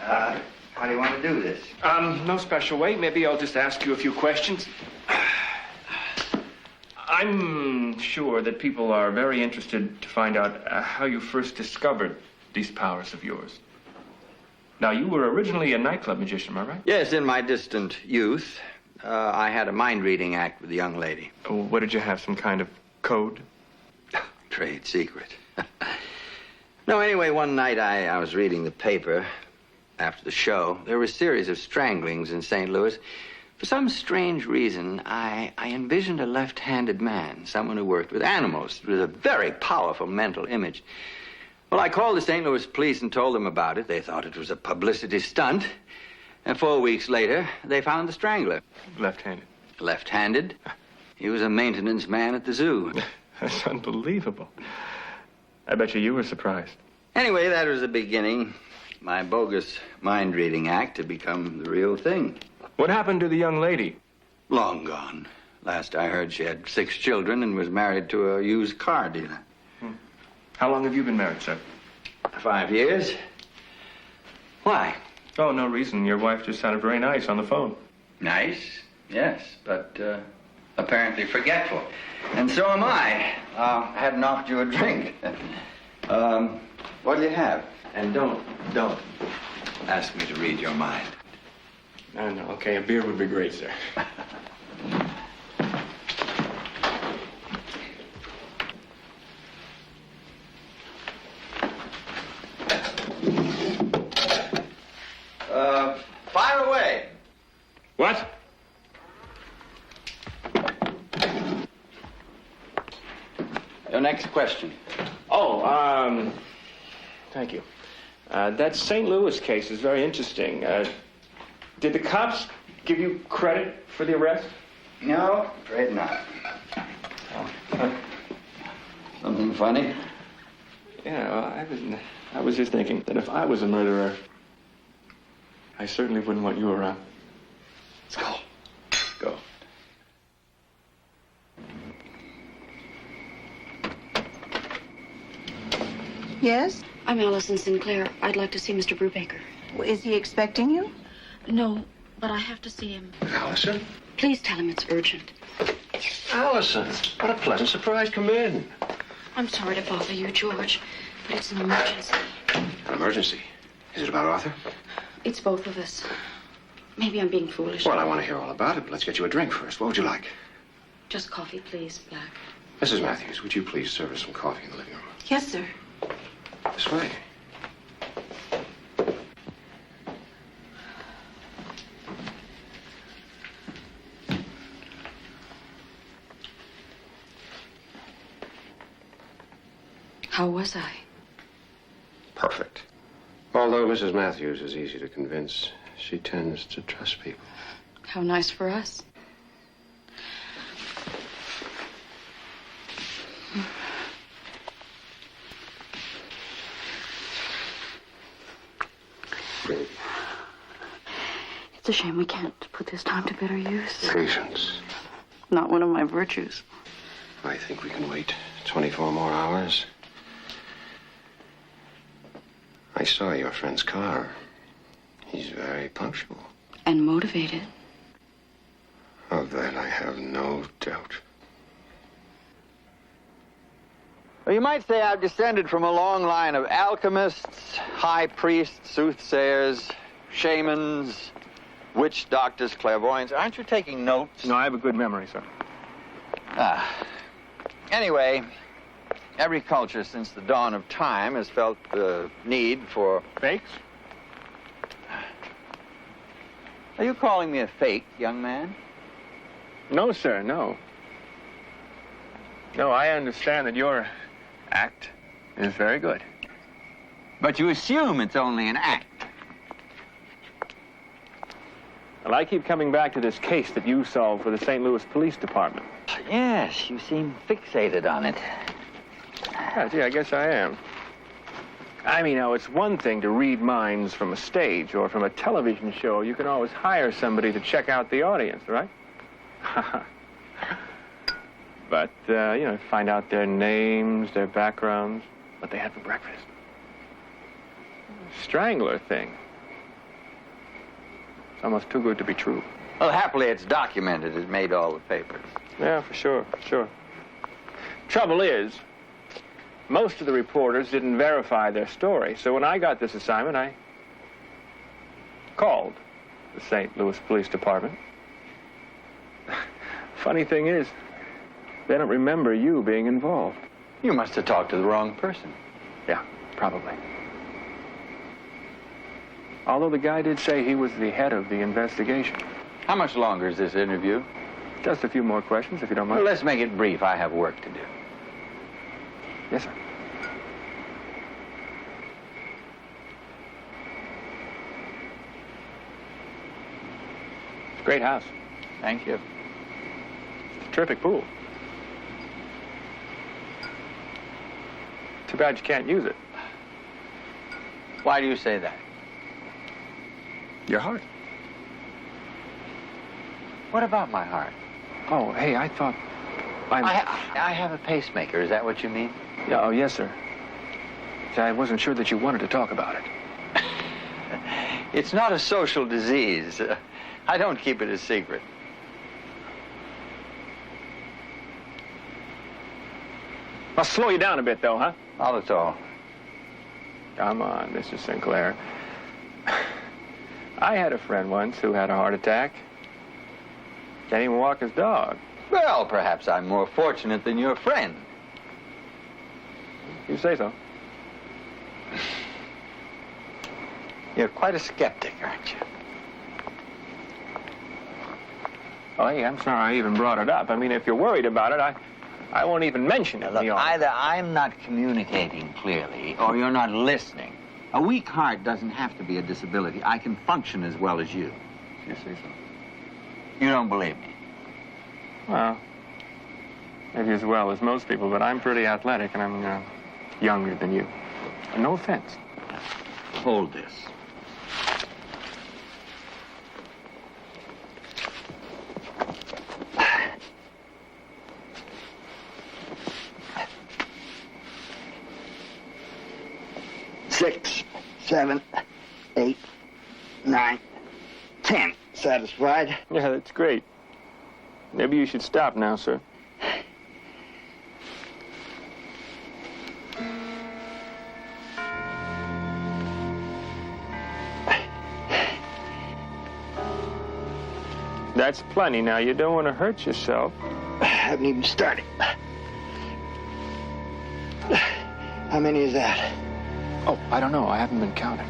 How do you want to do this? No special way. Maybe I'll just ask you a few questions. I'm sure that people are very interested to find out how you first discovered these powers of yours. Now, you were originally a nightclub magician, am I right? Yes, in my distant youth, I had a mind-reading act with a young lady. What did you have, some kind of code? Trade secret. No, anyway, one night I was reading the paper after the show. There were a series of stranglings in St. Louis. For some strange reason, I envisioned a left-handed man, someone who worked with animals. It was a very powerful mental image. Well, I called the St. Louis police and told them about it. They thought it was a publicity stunt. And 4 weeks later, they found the strangler. Left-handed? Left-handed. He was a maintenance man at the zoo. That's unbelievable. I bet you were surprised. Anyway, that was the beginning. My bogus mind-reading act to become the real thing. What happened to the young lady? Long gone. Last I heard, she had 6 children and was married to a used car dealer. How long have you been married, sir? 5 years. Why? Oh, no reason. Your wife just sounded very nice on the phone. Nice, yes, but apparently forgetful. And so am I. I hadn't offered you a drink. What do you have? And don't ask me to read your mind. No, okay, a beer would be great, sir. Fire away. What? Your next question. Oh, thank you. That St. Louis case is very interesting. Did the cops give you credit for the arrest? No, afraid not. Something funny? Yeah, well, I was just thinking that if I was a murderer, I certainly wouldn't want you around. Let's go. Go. Yes? I'm Allison Sinclair. I'd like to see Mr. Brubaker. Is he expecting you? No, but I have to see him. Allison? Please tell him it's urgent. Allison, what a pleasant surprise. Come in. I'm sorry to bother you, George, but it's an emergency. An emergency? Is it about Arthur? It's both of us. Maybe I'm being foolish. Well, I want to hear all about it, but let's get you a drink first. What would you like? Just coffee, please, Black. Mrs. Matthews, would you please serve us some coffee in the living room? Yes, sir. This way. How was I? Perfect. Although Mrs. Matthews is easy to convince, she tends to trust people. How nice for us. It's a shame we can't put this time to better use. Patience. Not one of my virtues. I think we can wait 24 more hours. I saw your friend's car. He's very punctual. And motivated. Of that I have no doubt. Well, you might say I've descended from a long line of alchemists, high priests, soothsayers, shamans, witch doctors, clairvoyants. Aren't you taking notes? No, I have a good memory, sir. Anyway, every culture since the dawn of time has felt the need for... Fakes? Are you calling me a fake, young man? No, sir, no. No, I understand that your act is very good. But you assume it's only an act. Well, I keep coming back to this case that you solved for the St. Louis Police Department. Yes, you seem fixated on it. Yeah, gee, I guess I am. I mean, now, it's one thing to read minds from a stage or from a television show. You can always hire somebody to check out the audience, right? But, find out their names, their backgrounds, what they had for breakfast. Strangler thing. It's almost too good to be true. Well, happily, it's documented. It made all the papers. Yeah, for sure, for sure. Trouble is, most of the reporters didn't verify their story. So when I got this assignment, I called the St. Louis Police Department. Funny thing is, they don't remember you being involved. You must have talked to the wrong person. Yeah, probably. Although the guy did say he was the head of the investigation. How much longer is this interview? Just a few more questions, if you don't mind. Well, let's make it brief. I have work to do. Yes, sir. It's a great house. Thank you. It's a terrific pool. Too bad you can't use it. Why do you say that? Your heart. What about my heart? Oh, hey, I thought... I have a pacemaker. Is that what you mean? Yeah, oh, yes, sir. I wasn't sure that you wanted to talk about it. It's not a social disease. I don't keep it a secret. I'll slow you down a bit, though, huh? Not at all. Come on, Mr. Sinclair. I had a friend once who had a heart attack. Can't even walk his dog. Well, perhaps I'm more fortunate than your friend. You say so. You're quite a skeptic, aren't you? Oh, hey, I'm sorry I even brought it up. I mean, if you're worried about it, I won't even mention it. Look, either I'm not communicating clearly or you're not listening. A weak heart doesn't have to be a disability. I can function as well as you. You say so. You don't believe me? Well, maybe as well as most people, but I'm pretty athletic and I'm younger than you. No offense. Hold this. Six, 7, 8, 9, 10. Satisfied? Yeah, that's great. Maybe you should stop now, sir. That's plenty now. You don't want to hurt yourself. I haven't even started. How many is that? Oh, I don't know. I haven't been counting.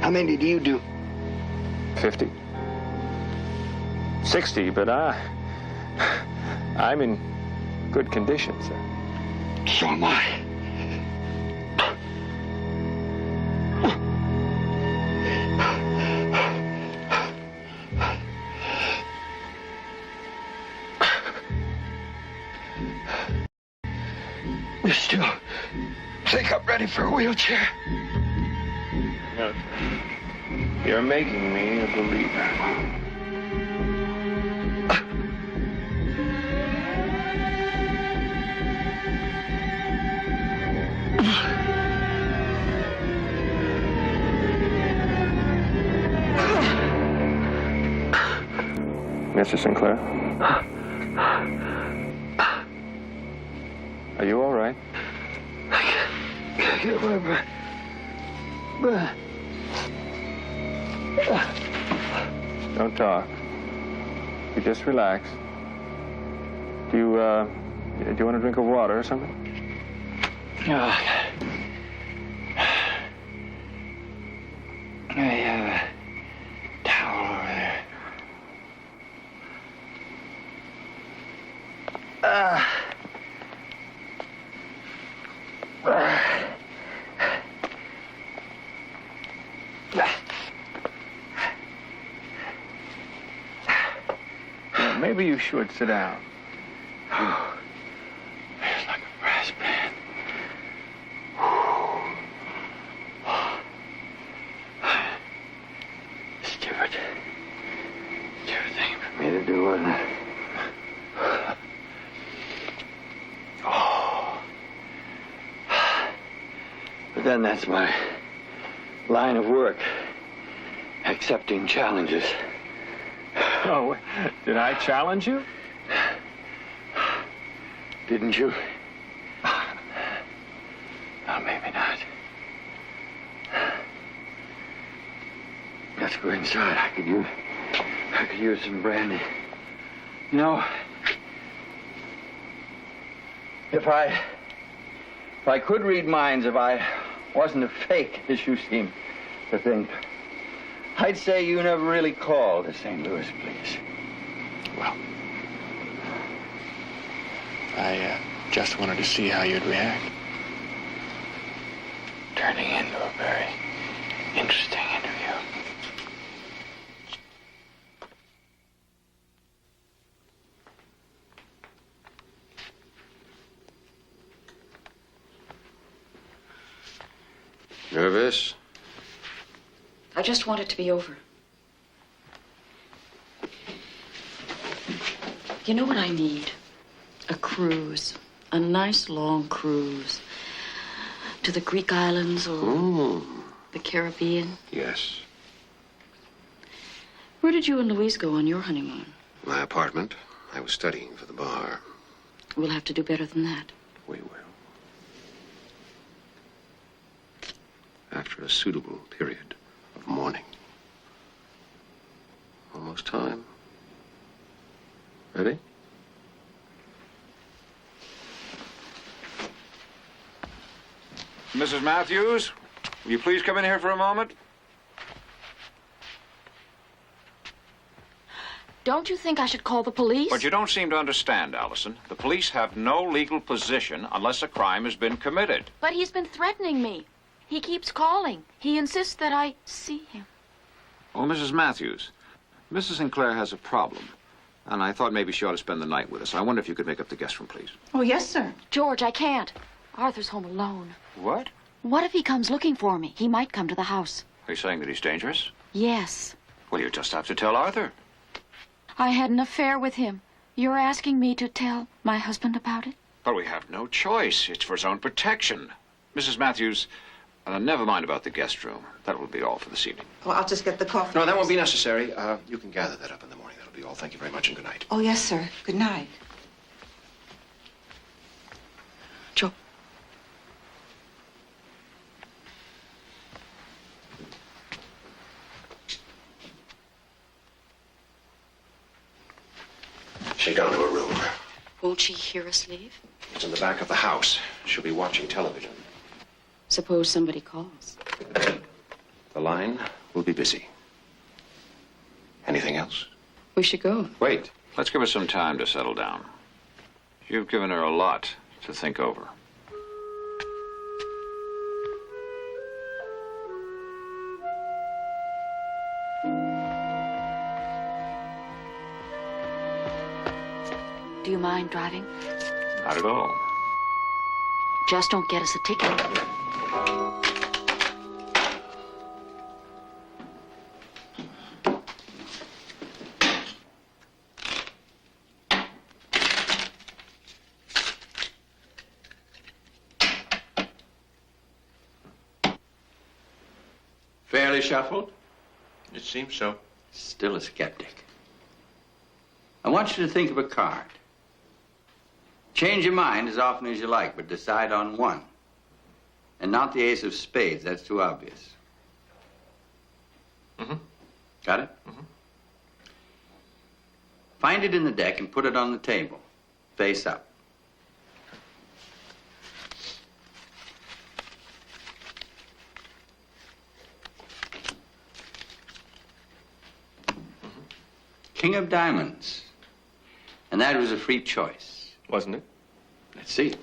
How many do you do? 50. 60, but I'm in good condition, sir. So am I. You still think I'm ready for a wheelchair? No, sir. You're making me a believer. Mr. Sinclair? Are you all right? I can't get my breath. Don't talk. You just relax. Do you want a drink of water or something? I have a towel over there. Yeah, maybe you should sit down. It's like a brass band. Stupid thing for me to do, wasn't it? But then that's my line of work. accepting challenges. Oh, did I challenge you? Didn't you? Oh, maybe not. Let's go inside. I could use some brandy. You know, if I could read minds, if I wasn't a fake, as you seem to think, I'd say you never really called to St. Louis, please. Well, I just wanted to see how you'd react. Turning into a very interesting interview. Nervous? I just want it to be over. You know what I need? A cruise. A nice long cruise. To the Greek islands or the Caribbean. Yes. Where did you and Louise go on your honeymoon? My apartment. I was studying for the bar. We'll have to do better than that. We will. After a suitable period of mourning. Almost time. Ready? Mrs. Matthews, will you please come in here for a moment? Don't you think I should call the police? But you don't seem to understand, Allison. The police have no legal position unless a crime has been committed. But he's been threatening me. He keeps calling. He insists that I see him. Well, Mrs. Matthews, Mrs. Sinclair has a problem, and I thought maybe she ought to spend the night with us. I wonder if you could make up the guest room, please. Oh, yes, sir. George, I can't. Arthur's home alone. What? What if he comes looking for me? He might come to the house. Are you saying that he's dangerous? Yes. Well, you just have to tell Arthur. I had an affair with him. You're asking me to tell my husband about it? But we have no choice. It's for his own protection. Mrs. Matthews, never mind about the guest room. That will be all for this evening. Well, I'll just get the coffee. No, that won't be necessary. You can gather that up in the morning. That'll be all. Thank you very much and good night. Oh, yes, sir. Good night. Joe. She's gone to her room. Won't she hear us leave? It's in the back of the house. She'll be watching television. Suppose somebody calls. The line will be busy. Anything else? We should go. Wait. Let's give her some time to settle down. You've given her a lot to think over. Do you mind driving? Not at all. Just don't get us a ticket. Fairly shuffled? It seems so. Still a skeptic. I want you to think of a card. Change your mind as often as you like, but decide on one. And not the ace of spades. That's too obvious. Mm-hmm. Got it? Mm-hmm. Find it in the deck and put it on the table. Face up. King of diamonds. And that was a free choice. Wasn't it? Let's see.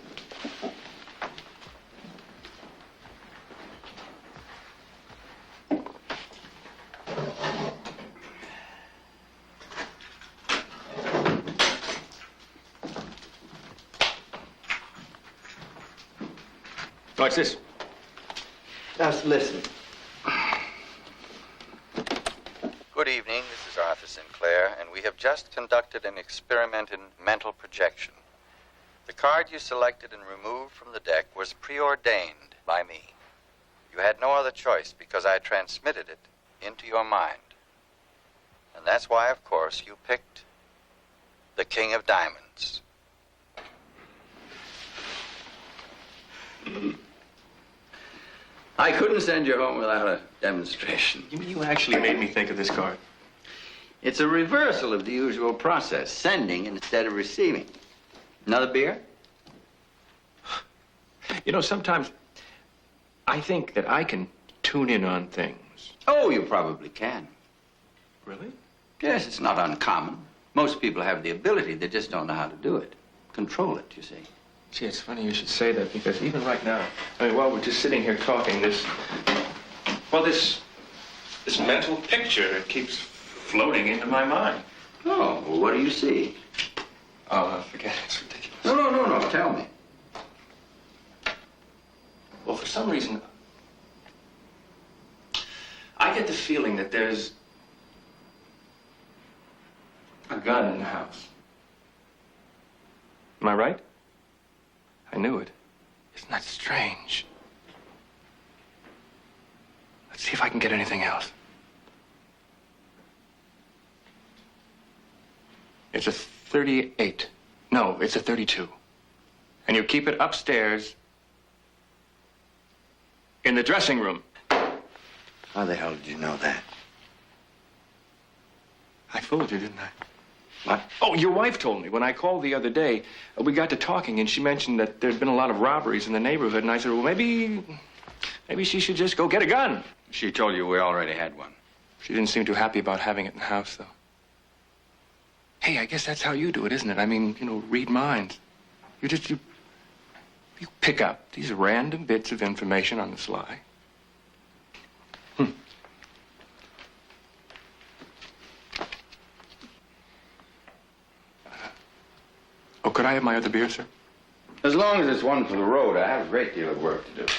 What's this? Just listen. Good evening, this is Arthur Sinclair, and we have just conducted an experiment in mental projection. The card you selected and removed from the deck was preordained by me. You had no other choice because I transmitted it into your mind. And that's why, of course, you picked the King of Diamonds. I couldn't send you home without a demonstration. You actually made me think of this card. It's a reversal of the usual process, sending instead of receiving. Another beer? You know, sometimes I think that I can tune in on things. Oh, you probably can. Really? Yes, it's not uncommon. Most people have the ability, they just don't know how to do it. Control it, you see. Gee, it's funny you should say that, because even right now, I mean, while we're just sitting here talking, this mental picture keeps floating into my mind. Oh, well, what do you see? Oh, forget it. It's ridiculous. No, tell me. Well, for some reason, I get the feeling that there's a gun in the house. Am I right? I knew it. Isn't that strange? Let's see if I can get anything else. It's a 38. No, it's a 32. And you keep it upstairs in the dressing room. How the hell did you know that? I fooled you, didn't I? What? Oh, your wife told me. When I called the other day, we got to talking, and she mentioned that there'd been a lot of robberies in the neighborhood, and I said, well, maybe she should just go get a gun. She told you we already had one. She didn't seem too happy about having it in the house, though. Hey, I guess that's how you do it, isn't it? I mean, you know, read minds. You pick up these random bits of information on the sly. Oh, could I have my other beer, sir? As long as it's one for the road, I have a great deal of work to do.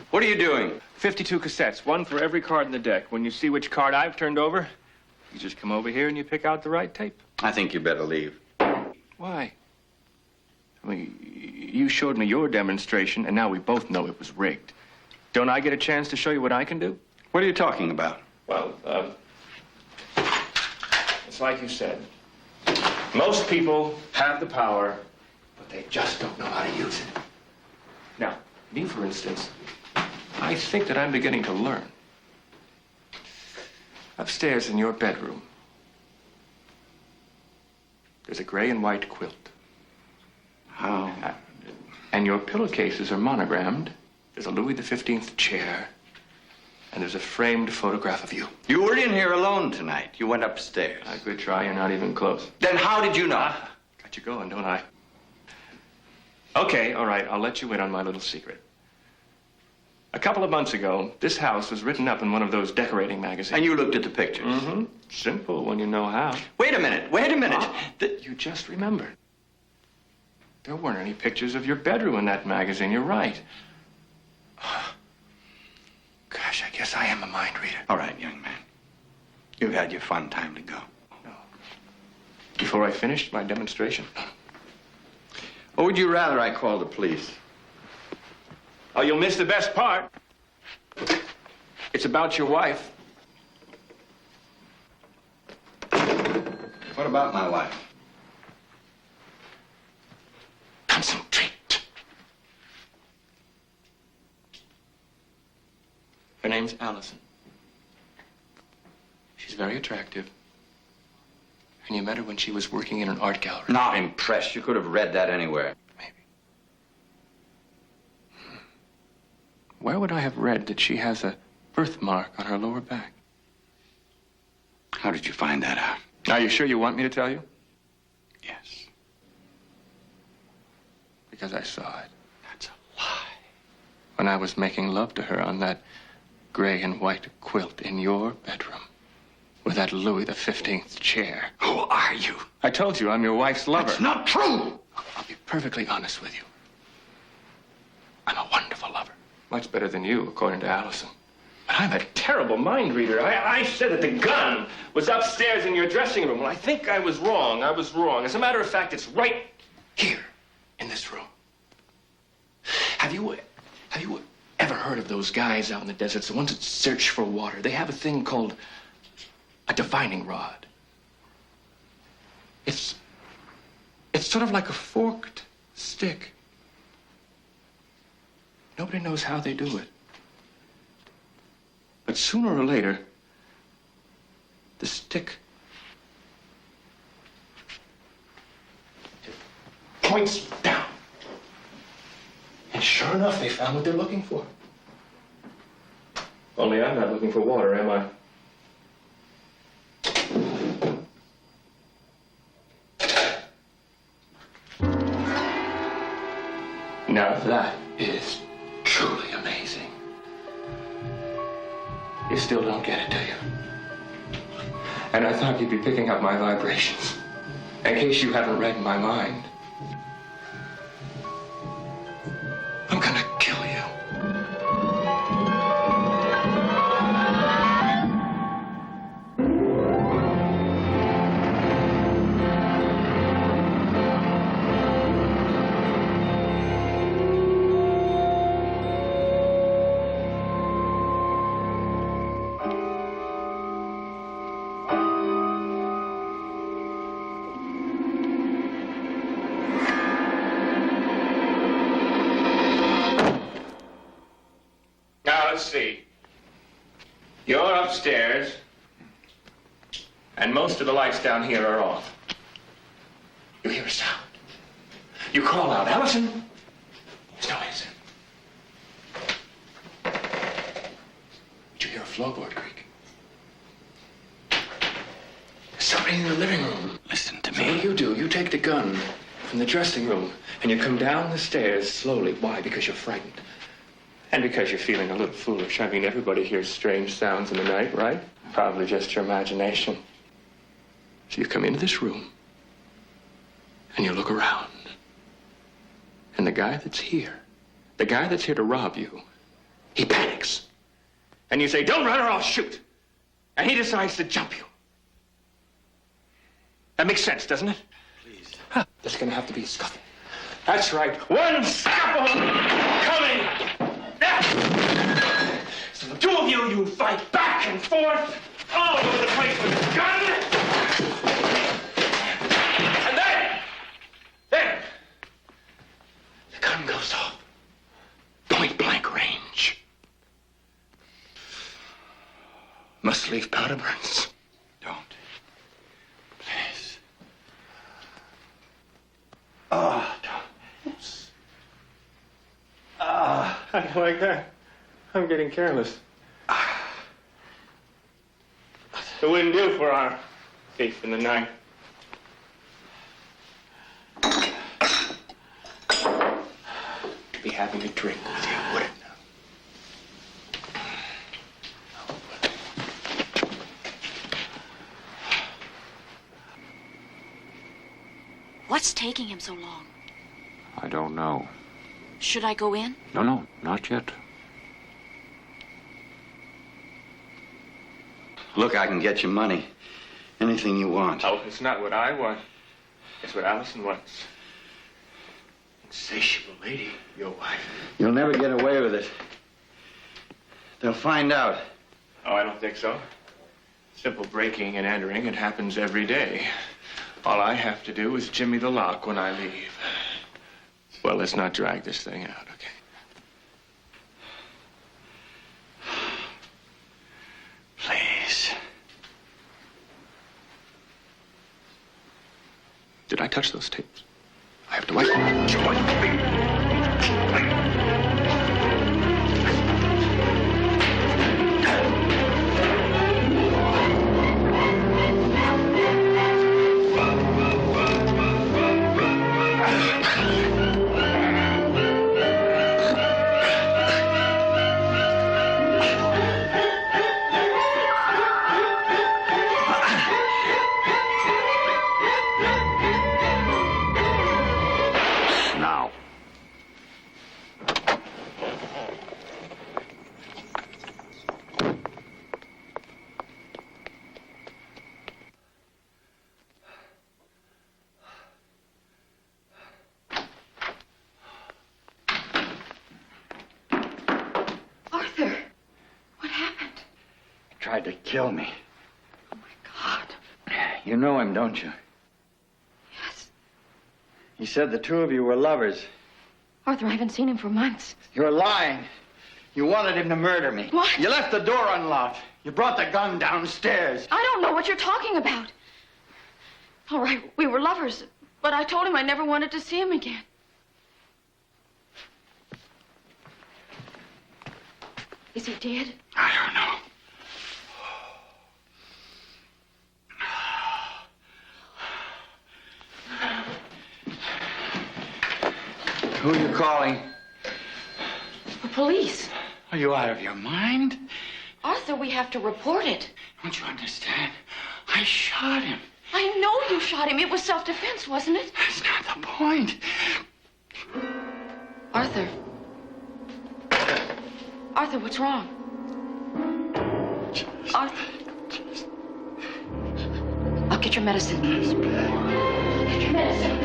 What are you doing? 52 cassettes, one for every card in the deck. When you see which card I've turned over, you just come over here and you pick out the right tape. I think you better leave. Why? I mean, you showed me your demonstration, and now we both know it was rigged. Don't I get a chance to show you what I can do? What are you talking about? Well, it's like you said. Most people have the power, but they just don't know how to use it. Now, me, for instance, I think that I'm beginning to learn. Upstairs in your bedroom, there's a gray and white quilt. How? And your pillowcases are monogrammed. There's a Louis XV chair, and there's a framed photograph of you. You were in here alone tonight. You went upstairs. A good try. You're not even close. Then how did you know? Got you going, don't I? Okay, all right. I'll let you in on my little secret. A couple of months ago, this house was written up in one of those decorating magazines. And you looked at the pictures? Mm-hmm. Simple when you know how. Wait a minute. You just remembered. There weren't any pictures of your bedroom in that magazine. You're right. Gosh, I guess I am a mind reader. All right, young man. You've had your fun. Time to go. No. Before I finished my demonstration. Or would you rather I call the police? Oh, you'll miss the best part. It's about your wife. What about my wife? Concentrate. Her name's Allison. She's very attractive. And you met her when she was working in an art gallery. Not impressed. You could have read that anywhere. Where would I have read that she has a birthmark on her lower back? How did you find that out? Are you sure you want me to tell you? Yes. Because I saw it. That's a lie. When I was making love to her on that gray and white quilt in your bedroom with that Louis XV chair. Who are you? I told you I'm your wife's lover. That's not true. I'll be perfectly honest with you. I'm a wonderful lover. Much better than you, according to Allison. But I'm a terrible mind reader. I said that the gun was upstairs in your dressing room. Well, I think I was wrong. I was wrong. As a matter of fact, it's right here in this room. Have you ever heard of those guys out in the deserts, the ones that search for water? They have a thing called a divining rod. It's sort of like a forked stick. Nobody knows how they do it. But sooner or later, the stick points down. And sure enough, they found what they're looking for. Only I'm not looking for water, am I? Now that is truly amazing. You still don't get it, do you? And I thought you'd be picking up my vibrations. In case you haven't read my mind. I'm gonna kill you. Let's see. You're upstairs, and most of the lights down here are off. You hear a sound. You call out, Allison. There's no answer. Did you hear a floorboard creak? There's somebody in the living room. Listen to So what do? You take the gun from the dressing room, and you come down the stairs slowly. Why? Because you're frightened. And because you're feeling a little foolish. I mean, everybody hears strange sounds in the night, right? Probably just your imagination. So you come into this room, and you look around. And the guy that's here to rob you, he panics. And you say, don't run or I'll shoot. And he decides to jump you. That makes sense, doesn't it? Please. Huh. There's gonna have to be a scuffle. That's right. One scuffle coming! So the two of you fight back and forth all over the place with a gun. And then, the gun goes off. Point blank range. Must leave powder burns. Don't. Please. Oh, don't. How do you like that? I'm getting careless. It wouldn't do for our thief in the night. Be having a drink with you, wouldn't it? What's taking him so long? I don't know. Should I go in? No, not yet. Look, I can get you money. Anything you want. Oh, it's not what I want. It's what Allison wants. Insatiable lady, your wife. You'll never get away with it. They'll find out. Oh, I don't think so. Simple breaking and entering, it happens every day. All I have to do is jimmy the lock when I leave. Well, let's not drag this thing out, okay? Please. Did I touch those tapes? I have to wipe them. tried to kill me. Oh, my God. You know him, don't you? Yes. He said the two of you were lovers. Arthur, I haven't seen him for months. You're lying. You wanted him to murder me. What? You left the door unlocked. You brought the gun downstairs. I don't know what you're talking about. All right, we were lovers, but I told him I never wanted to see him again. Is he dead? I don't know. Who are you calling? The police. Are you out of your mind? Arthur, we have to report it. Don't you understand? I shot him. I know you shot him. It was self-defense, wasn't it? That's not the point. Arthur. Arthur, what's wrong? Arthur. I'll get your medicine. I'll get your medicine.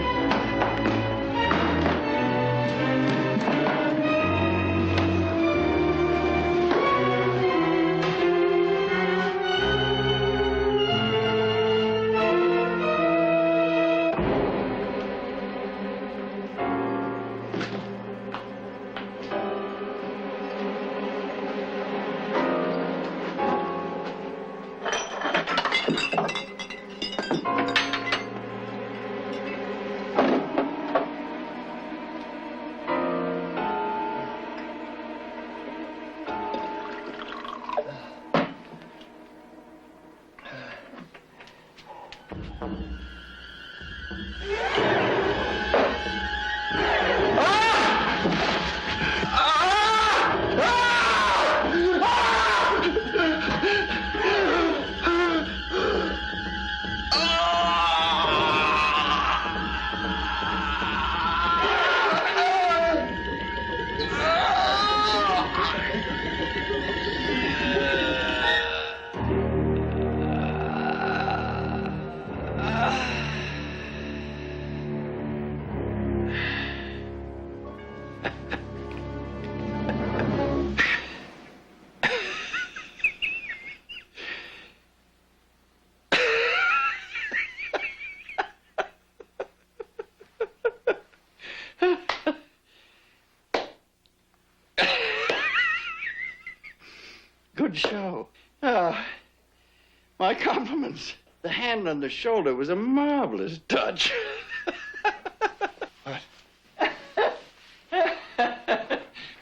Good show. My compliments. The hand on the shoulder was a marvelous touch.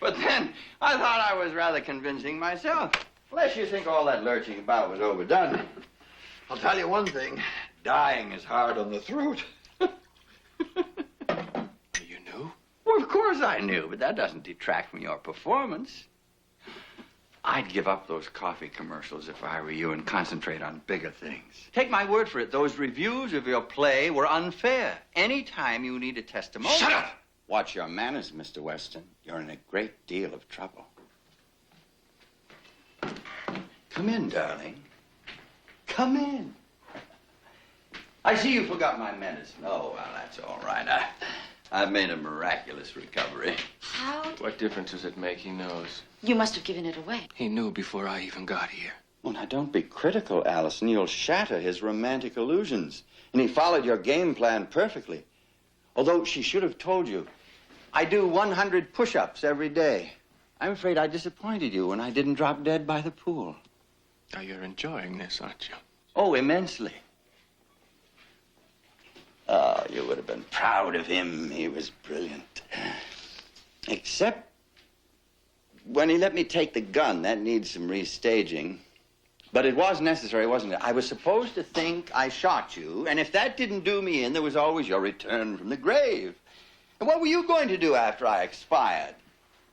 But then, I thought I was rather convincing myself. Unless you think all that lurching about was overdone. I'll tell you one thing. Dying is hard on the throat. You knew? Well, of course I knew, but that doesn't detract from your performance. I'd give up those coffee commercials if I were you and concentrate on bigger things. Take my word for it, those reviews of your play were unfair. Anytime you need a testimonial... Shut up! Watch your manners, Mr. Weston. You're in a great deal of trouble. Come in, darling. Come in. I see you forgot my medicine. Oh, well, that's all right. I've made a miraculous recovery. How? What difference does it make? He knows. You must have given it away. He knew before I even got here. Well, now, don't be critical, Allison. You'll shatter his romantic illusions. And he followed your game plan perfectly. Although she should have told you, I do 100 push-ups every day. I'm afraid I disappointed you when I didn't drop dead by the pool. Now, you're enjoying this, aren't you? Oh, immensely. Oh, you would have been proud of him. He was brilliant. Except when he let me take the gun. That needs some restaging. But it was necessary, wasn't it? I was supposed to think I shot you, and if that didn't do me in, there was always your return from the grave. And what were you going to do after I expired?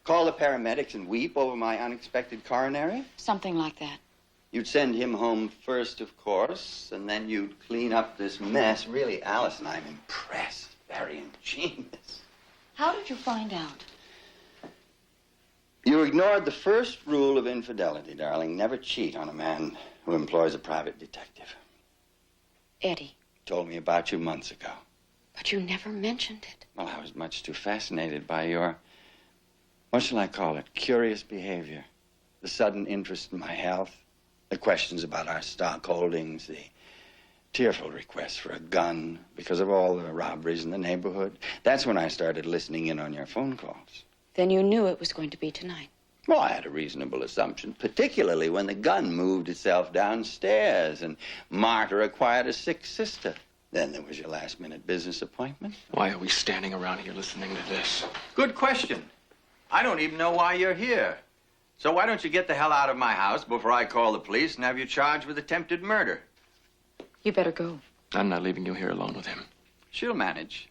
Call the paramedics and weep over my unexpected coronary? Something like that. You'd send him home first, of course, and then you'd clean up this mess. Really, Allison, I'm impressed. Very ingenious. How did you find out? You ignored the first rule of infidelity, darling. Never cheat on a man who employs a private detective. Eddie. Told me about you months ago. But you never mentioned it. Well, I was much too fascinated by your, what shall I call it, curious behavior. The sudden interest in my health. The questions about our stock holdings, the tearful requests for a gun because of all the robberies in the neighborhood. That's when I started listening in on your phone calls. Then you knew it was going to be tonight. Well, I had a reasonable assumption, particularly when the gun moved itself downstairs and Martha acquired a sick sister. Then there was your last-minute business appointment. Why are we standing around here listening to this? Good question. I don't even know why you're here. So why don't you get the hell out of my house before I call the police and have you charged with attempted murder? You better go. I'm not leaving you here alone with him. She'll manage.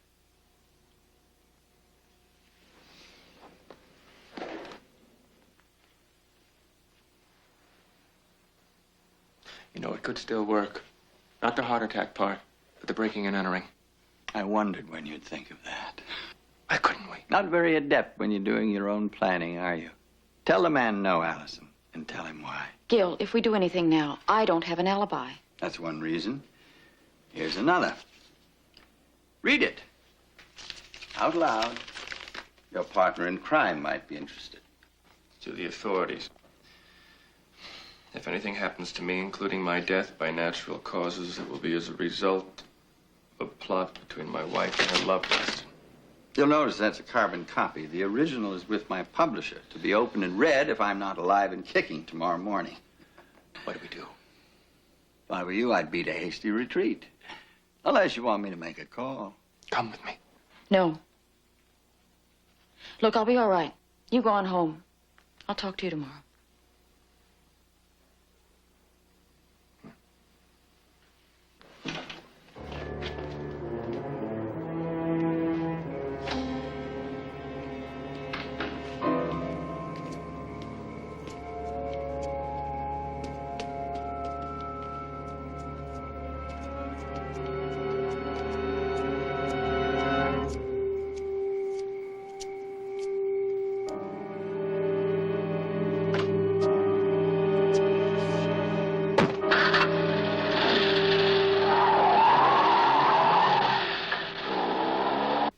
You know, it could still work. Not the heart attack part, but the breaking and entering. I wondered when you'd think of that. Why couldn't we? Not very adept when you're doing your own planning, are you? Tell the man no, Allison, and tell him why. Gil, if we do anything now, I don't have an alibi. That's one reason. Here's another. Read it. Out loud. Your partner in crime might be interested. To the authorities. If anything happens to me, including my death by natural causes, it will be as a result of a plot between my wife and her loved one. You'll notice that's a carbon copy. The original is with my publisher, to be opened and read if I'm not alive and kicking tomorrow morning. What do we do? If I were you, I'd beat a hasty retreat. Unless you want me to make a call. Come with me. No. Look, I'll be all right. You go on home. I'll talk to you tomorrow.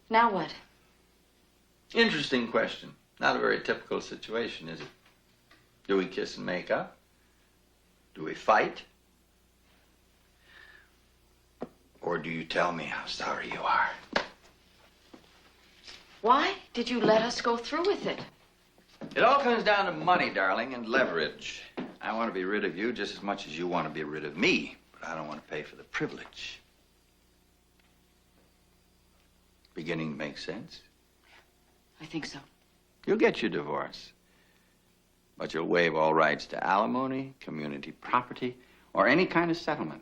Now what? Interesting question. Not a very typical situation, is it? Do we kiss and make up? Do we fight? Or do you tell me how sorry you are? Why did you let us go through with it? It all comes down to money, darling, and leverage. I want to be rid of you just as much as you want to be rid of me, but I don't want to pay for the privilege. Beginning to make sense? I think so. You'll get your divorce. But you'll waive all rights to alimony, community property, or any kind of settlement.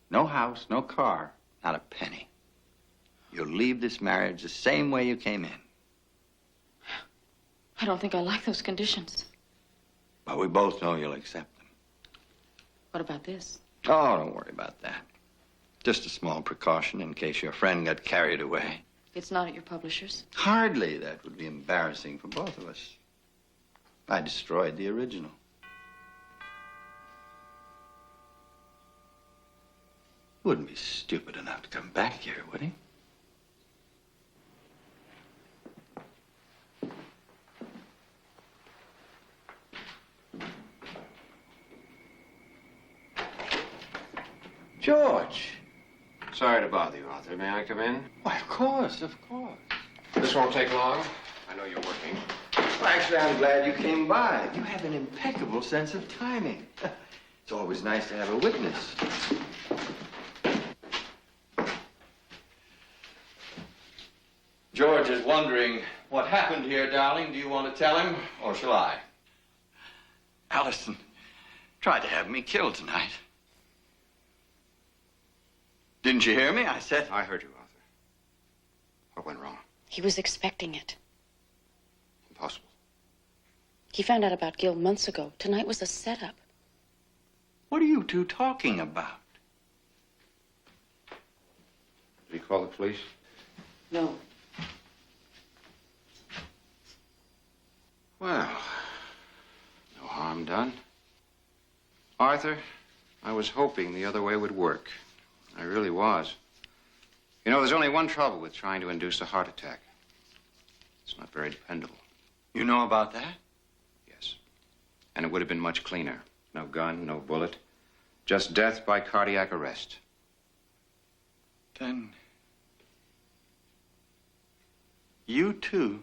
No house, no car, not a penny. You'll leave this marriage the same way you came in. I don't think I like those conditions. But we both know you'll accept them. What about this? Oh, don't worry about that. Just a small precaution in case your friend got carried away. It's not at your publisher's. Hardly. That would be embarrassing for both of us. I destroyed the original. Wouldn't be stupid enough to come back here, would he? George. Sorry to bother you, Arthur. May I come in? Why, of course, of course. This won't take long. I know you're working. Well, actually, I'm glad you came by. You have an impeccable sense of timing. It's always nice to have a witness. George is wondering what happened here, darling. Do you want to tell him, or shall I? Allison tried to have me killed tonight. Didn't you hear me? I said... I heard you, Arthur. What went wrong? He was expecting it. Impossible. He found out about Gil months ago. Tonight was a setup. What are you two talking about? Did he call the police? No. Well, no harm done. Arthur, I was hoping the other way would work. I really was. You know, there's only one trouble with trying to induce a heart attack. It's not very dependable. You know about that? Yes. And it would have been much cleaner. No gun, no bullet. Just death by cardiac arrest. Then you too.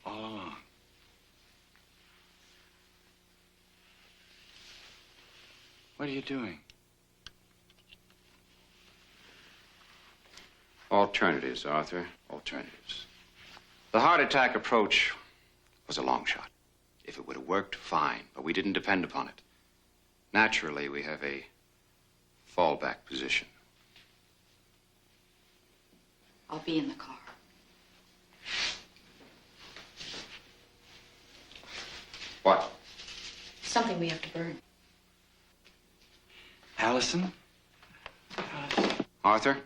All along. What are you doing? Alternatives, Arthur. Alternatives. The heart attack approach was a long shot. If it would have worked, fine, but we didn't depend upon it. Naturally, we have a fallback position. I'll be in the car. What? Something we have to burn. Allison? Arthur?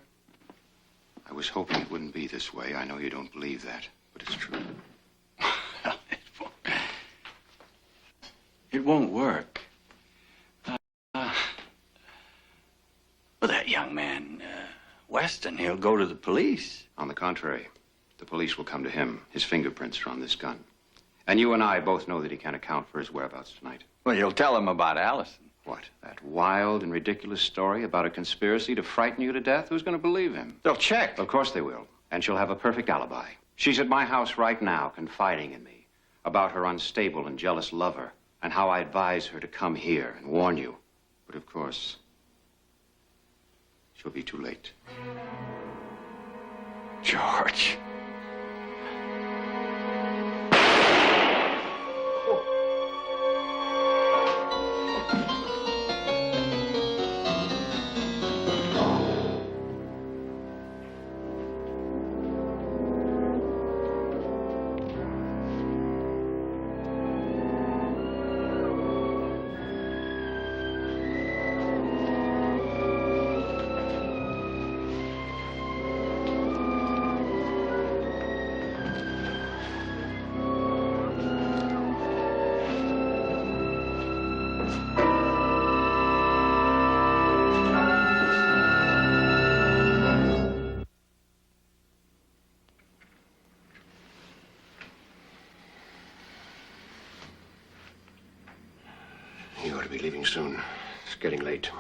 I was hoping it wouldn't be this way. I know you don't believe that, but it's true. It won't work. Well, that young man, Weston, he'll go to the police. On the contrary, the police will come to him. His fingerprints are on this gun. And you and I both know that he can't account for his whereabouts tonight. Well, you'll tell him about Allison. What? That wild and ridiculous story about a conspiracy to frighten you to death? Who's going to believe him? They'll check. Of course they will. And she'll have a perfect alibi. She's at my house right now, confiding in me about her unstable and jealous lover and how I advise her to come here and warn you. But of course, she'll be too late. George. You ought to be leaving soon. It's getting late.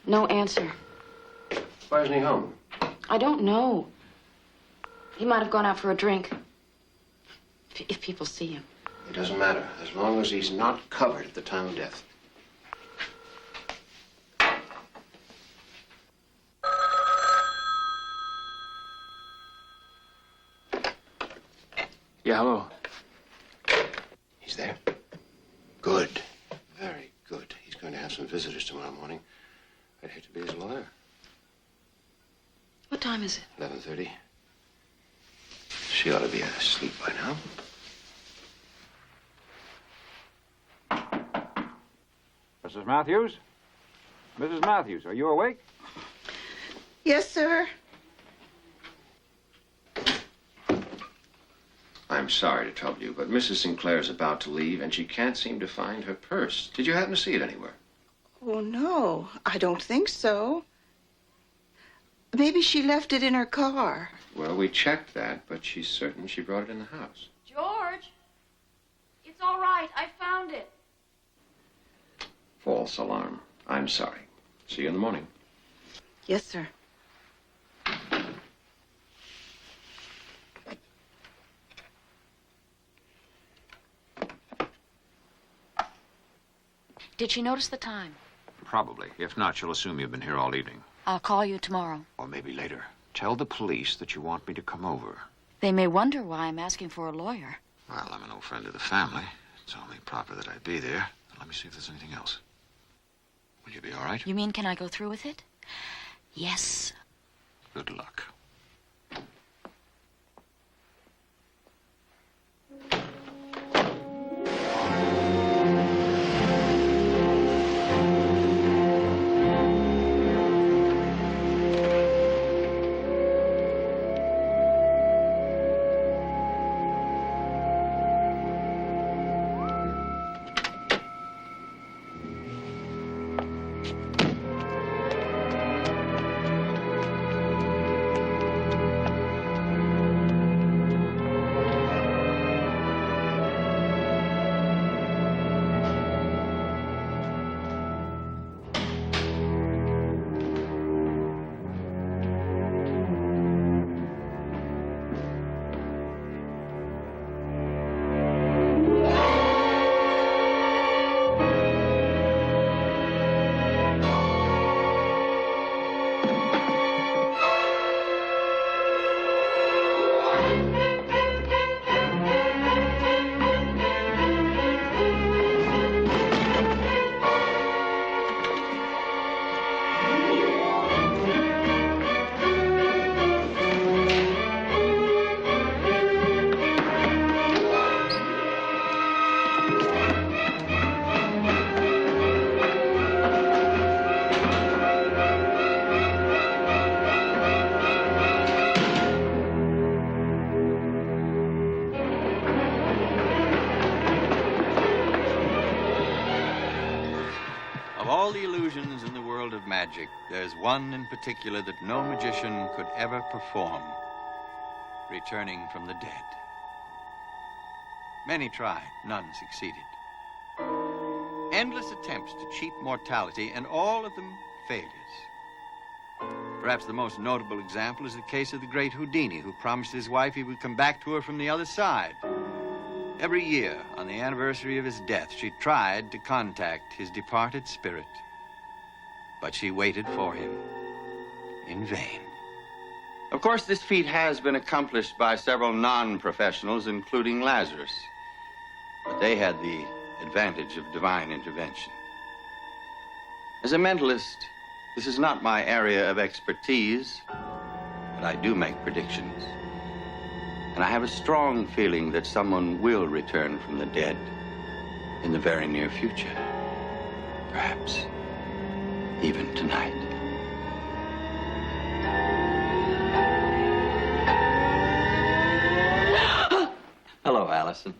No answer. Why isn't he home? I don't know. He might have gone out for a drink. If people see him. It doesn't matter, as long as he's not covered at the time of death. Yeah, hello. He's there? Good. Very good. He's going to have some visitors tomorrow morning. I'd hate to be his lawyer. What time is it? 11:30. She ought to be asleep by now. Mrs. Matthews? Mrs. Matthews, are you awake? Yes, sir. I'm sorry to trouble you, but Mrs. Sinclair's about to leave, and she can't seem to find her purse. Did you happen to see it anywhere? Oh, no, I don't think so. Maybe she left it in her car. Well, we checked that, but she's certain she brought it in the house. George, it's all right. I found it. False alarm. I'm sorry. See you in the morning. Yes, sir. Did she notice the time? Probably. If not, she'll assume you've been here all evening. I'll call you tomorrow. Or maybe later. Tell the police that you want me to come over. They may wonder why I'm asking for a lawyer. Well, I'm an old friend of the family. It's only proper that I be there. Let me see if there's anything else. Will you be all right? You mean, can I go through with it? Yes. Good luck. magic, there's one in particular that no magician could ever perform: returning from the dead. Many tried, none succeeded. Endless attempts to cheat mortality, and all of them failures. Perhaps the most notable example is the case of the great Houdini, who promised his wife he would come back to her from the other side. Every year, on the anniversary of his death, she tried to contact his departed spirit. But she waited for him in vain. Of course, this feat has been accomplished by several non-professionals, including Lazarus. But they had the advantage of divine intervention. As a mentalist, this is not my area of expertise, but I do make predictions. And I have a strong feeling that someone will return from the dead in the very near future. Perhaps even tonight. Hello, Allison.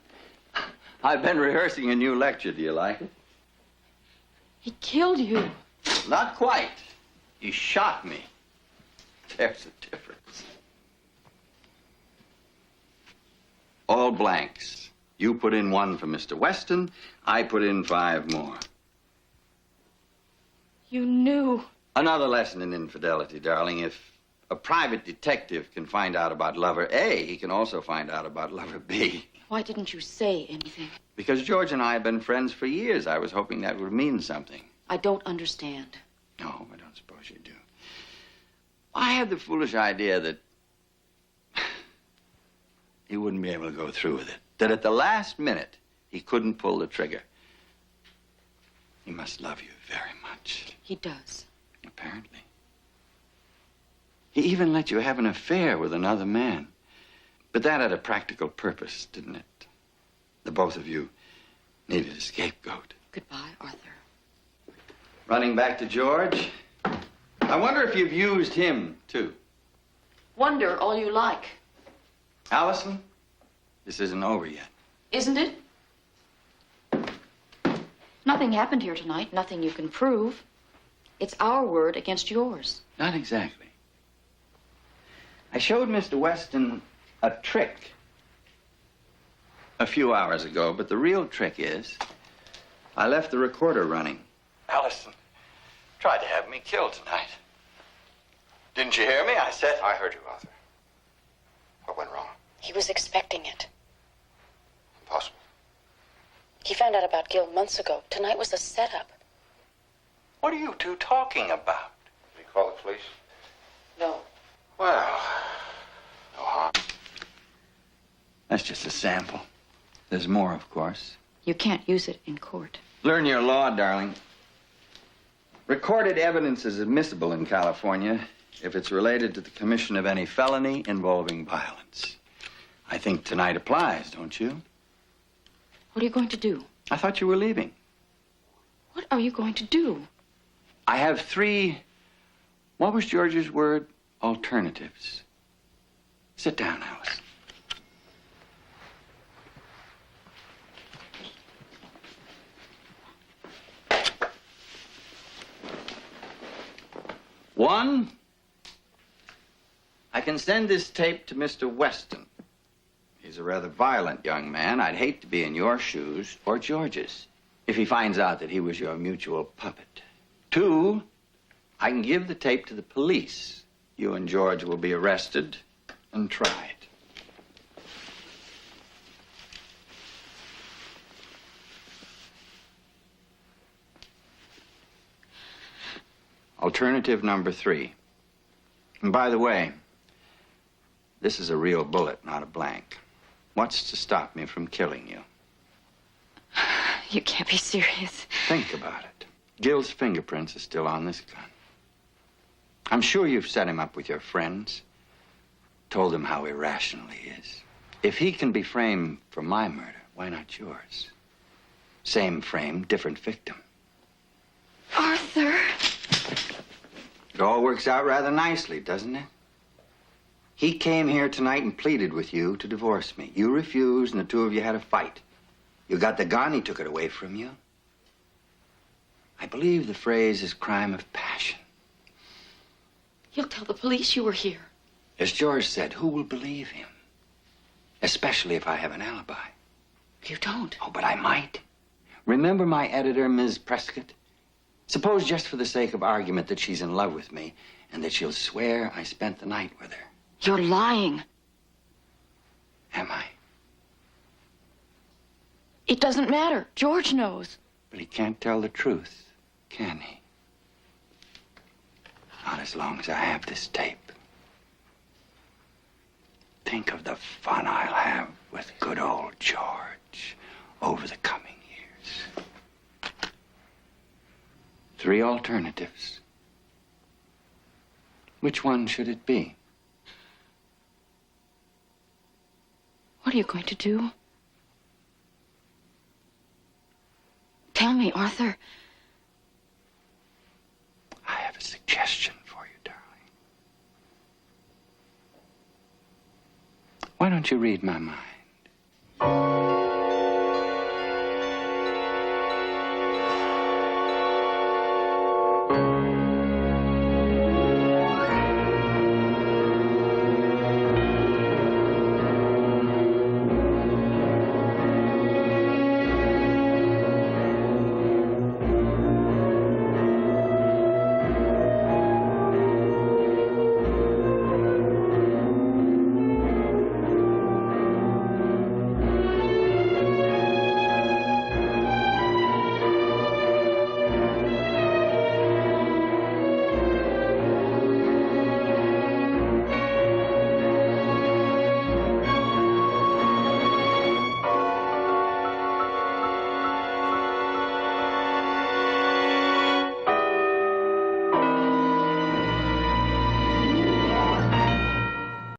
I've been rehearsing a new lecture. Do you like it? He killed you. Not quite. He shot me. There's a difference. All blanks. You put in 1 for Mr. Weston. I put in 5 more. You knew. Another lesson in infidelity, darling. If a private detective can find out about lover A, he can also find out about lover B. Why didn't you say anything? Because George and I have been friends for years. I was hoping that would mean something. I don't understand. No, I don't suppose you do. I had the foolish idea that he wouldn't be able to go through with it. That at the last minute, he couldn't pull the trigger. He must love you very much. He does. Apparently. He even let you have an affair with another man. But that had a practical purpose, didn't it? The both of you needed a scapegoat. Goodbye, Arthur. Running back to George. I wonder if you've used him, too. Wonder all you like. Allison, this isn't over yet. Isn't it? Nothing happened here tonight. Nothing you can prove. It's our word against yours. Not exactly. I showed Mr. Weston a trick a few hours ago, but the real trick is I left the recorder running. Allison tried to have me killed tonight. Didn't you hear me? I said... I heard you, Arthur. What went wrong? He was expecting it. Impossible. He found out about Gil months ago. Tonight was a setup. What are you two talking about? Did he call the police? No. Well, no harm. That's just a sample. There's more, of course. You can't use it in court. Learn your law, darling. Recorded evidence is admissible in California if it's related to the commission of any felony involving violence. I think tonight applies, don't you? What are you going to do? I thought you were leaving. What are you going to do? I have 3, what was George's word? Alternatives. Sit down, Alice. One, I can send this tape to Mr. Weston. He's a rather violent young man. I'd hate to be in your shoes or George's if he finds out that he was your mutual puppet. 2, I can give the tape to the police. You and George will be arrested and tried. Alternative number 3. And by the way, this is a real bullet, not a blank. What's to stop me from killing you? You can't be serious. Think about it. Gil's fingerprints are still on this gun. I'm sure you've set him up with your friends, told him how irrational he is. If he can be framed for my murder, why not yours? Same frame, different victim. Arthur. It all works out rather nicely, doesn't it? He came here tonight and pleaded with you to divorce me. You refused, and the 2 of you had a fight. You got the gun, he took it away from you. I believe the phrase is crime of passion. He'll tell the police you were here. As George said, who will believe him? Especially if I have an alibi. You don't. Oh, but I might. Remember my editor, Ms. Prescott? Suppose, just for the sake of argument, that she's in love with me and that she'll swear I spent the night with her. You're lying. Am I? It doesn't matter. George knows. But he can't tell the truth, can he? Not as long as I have this tape. Think of the fun I'll have with good old George over the coming years. 3 alternatives. Which one should it be? What are you going to do? Tell me, Arthur. I have a suggestion for you, darling. Why don't you read my mind?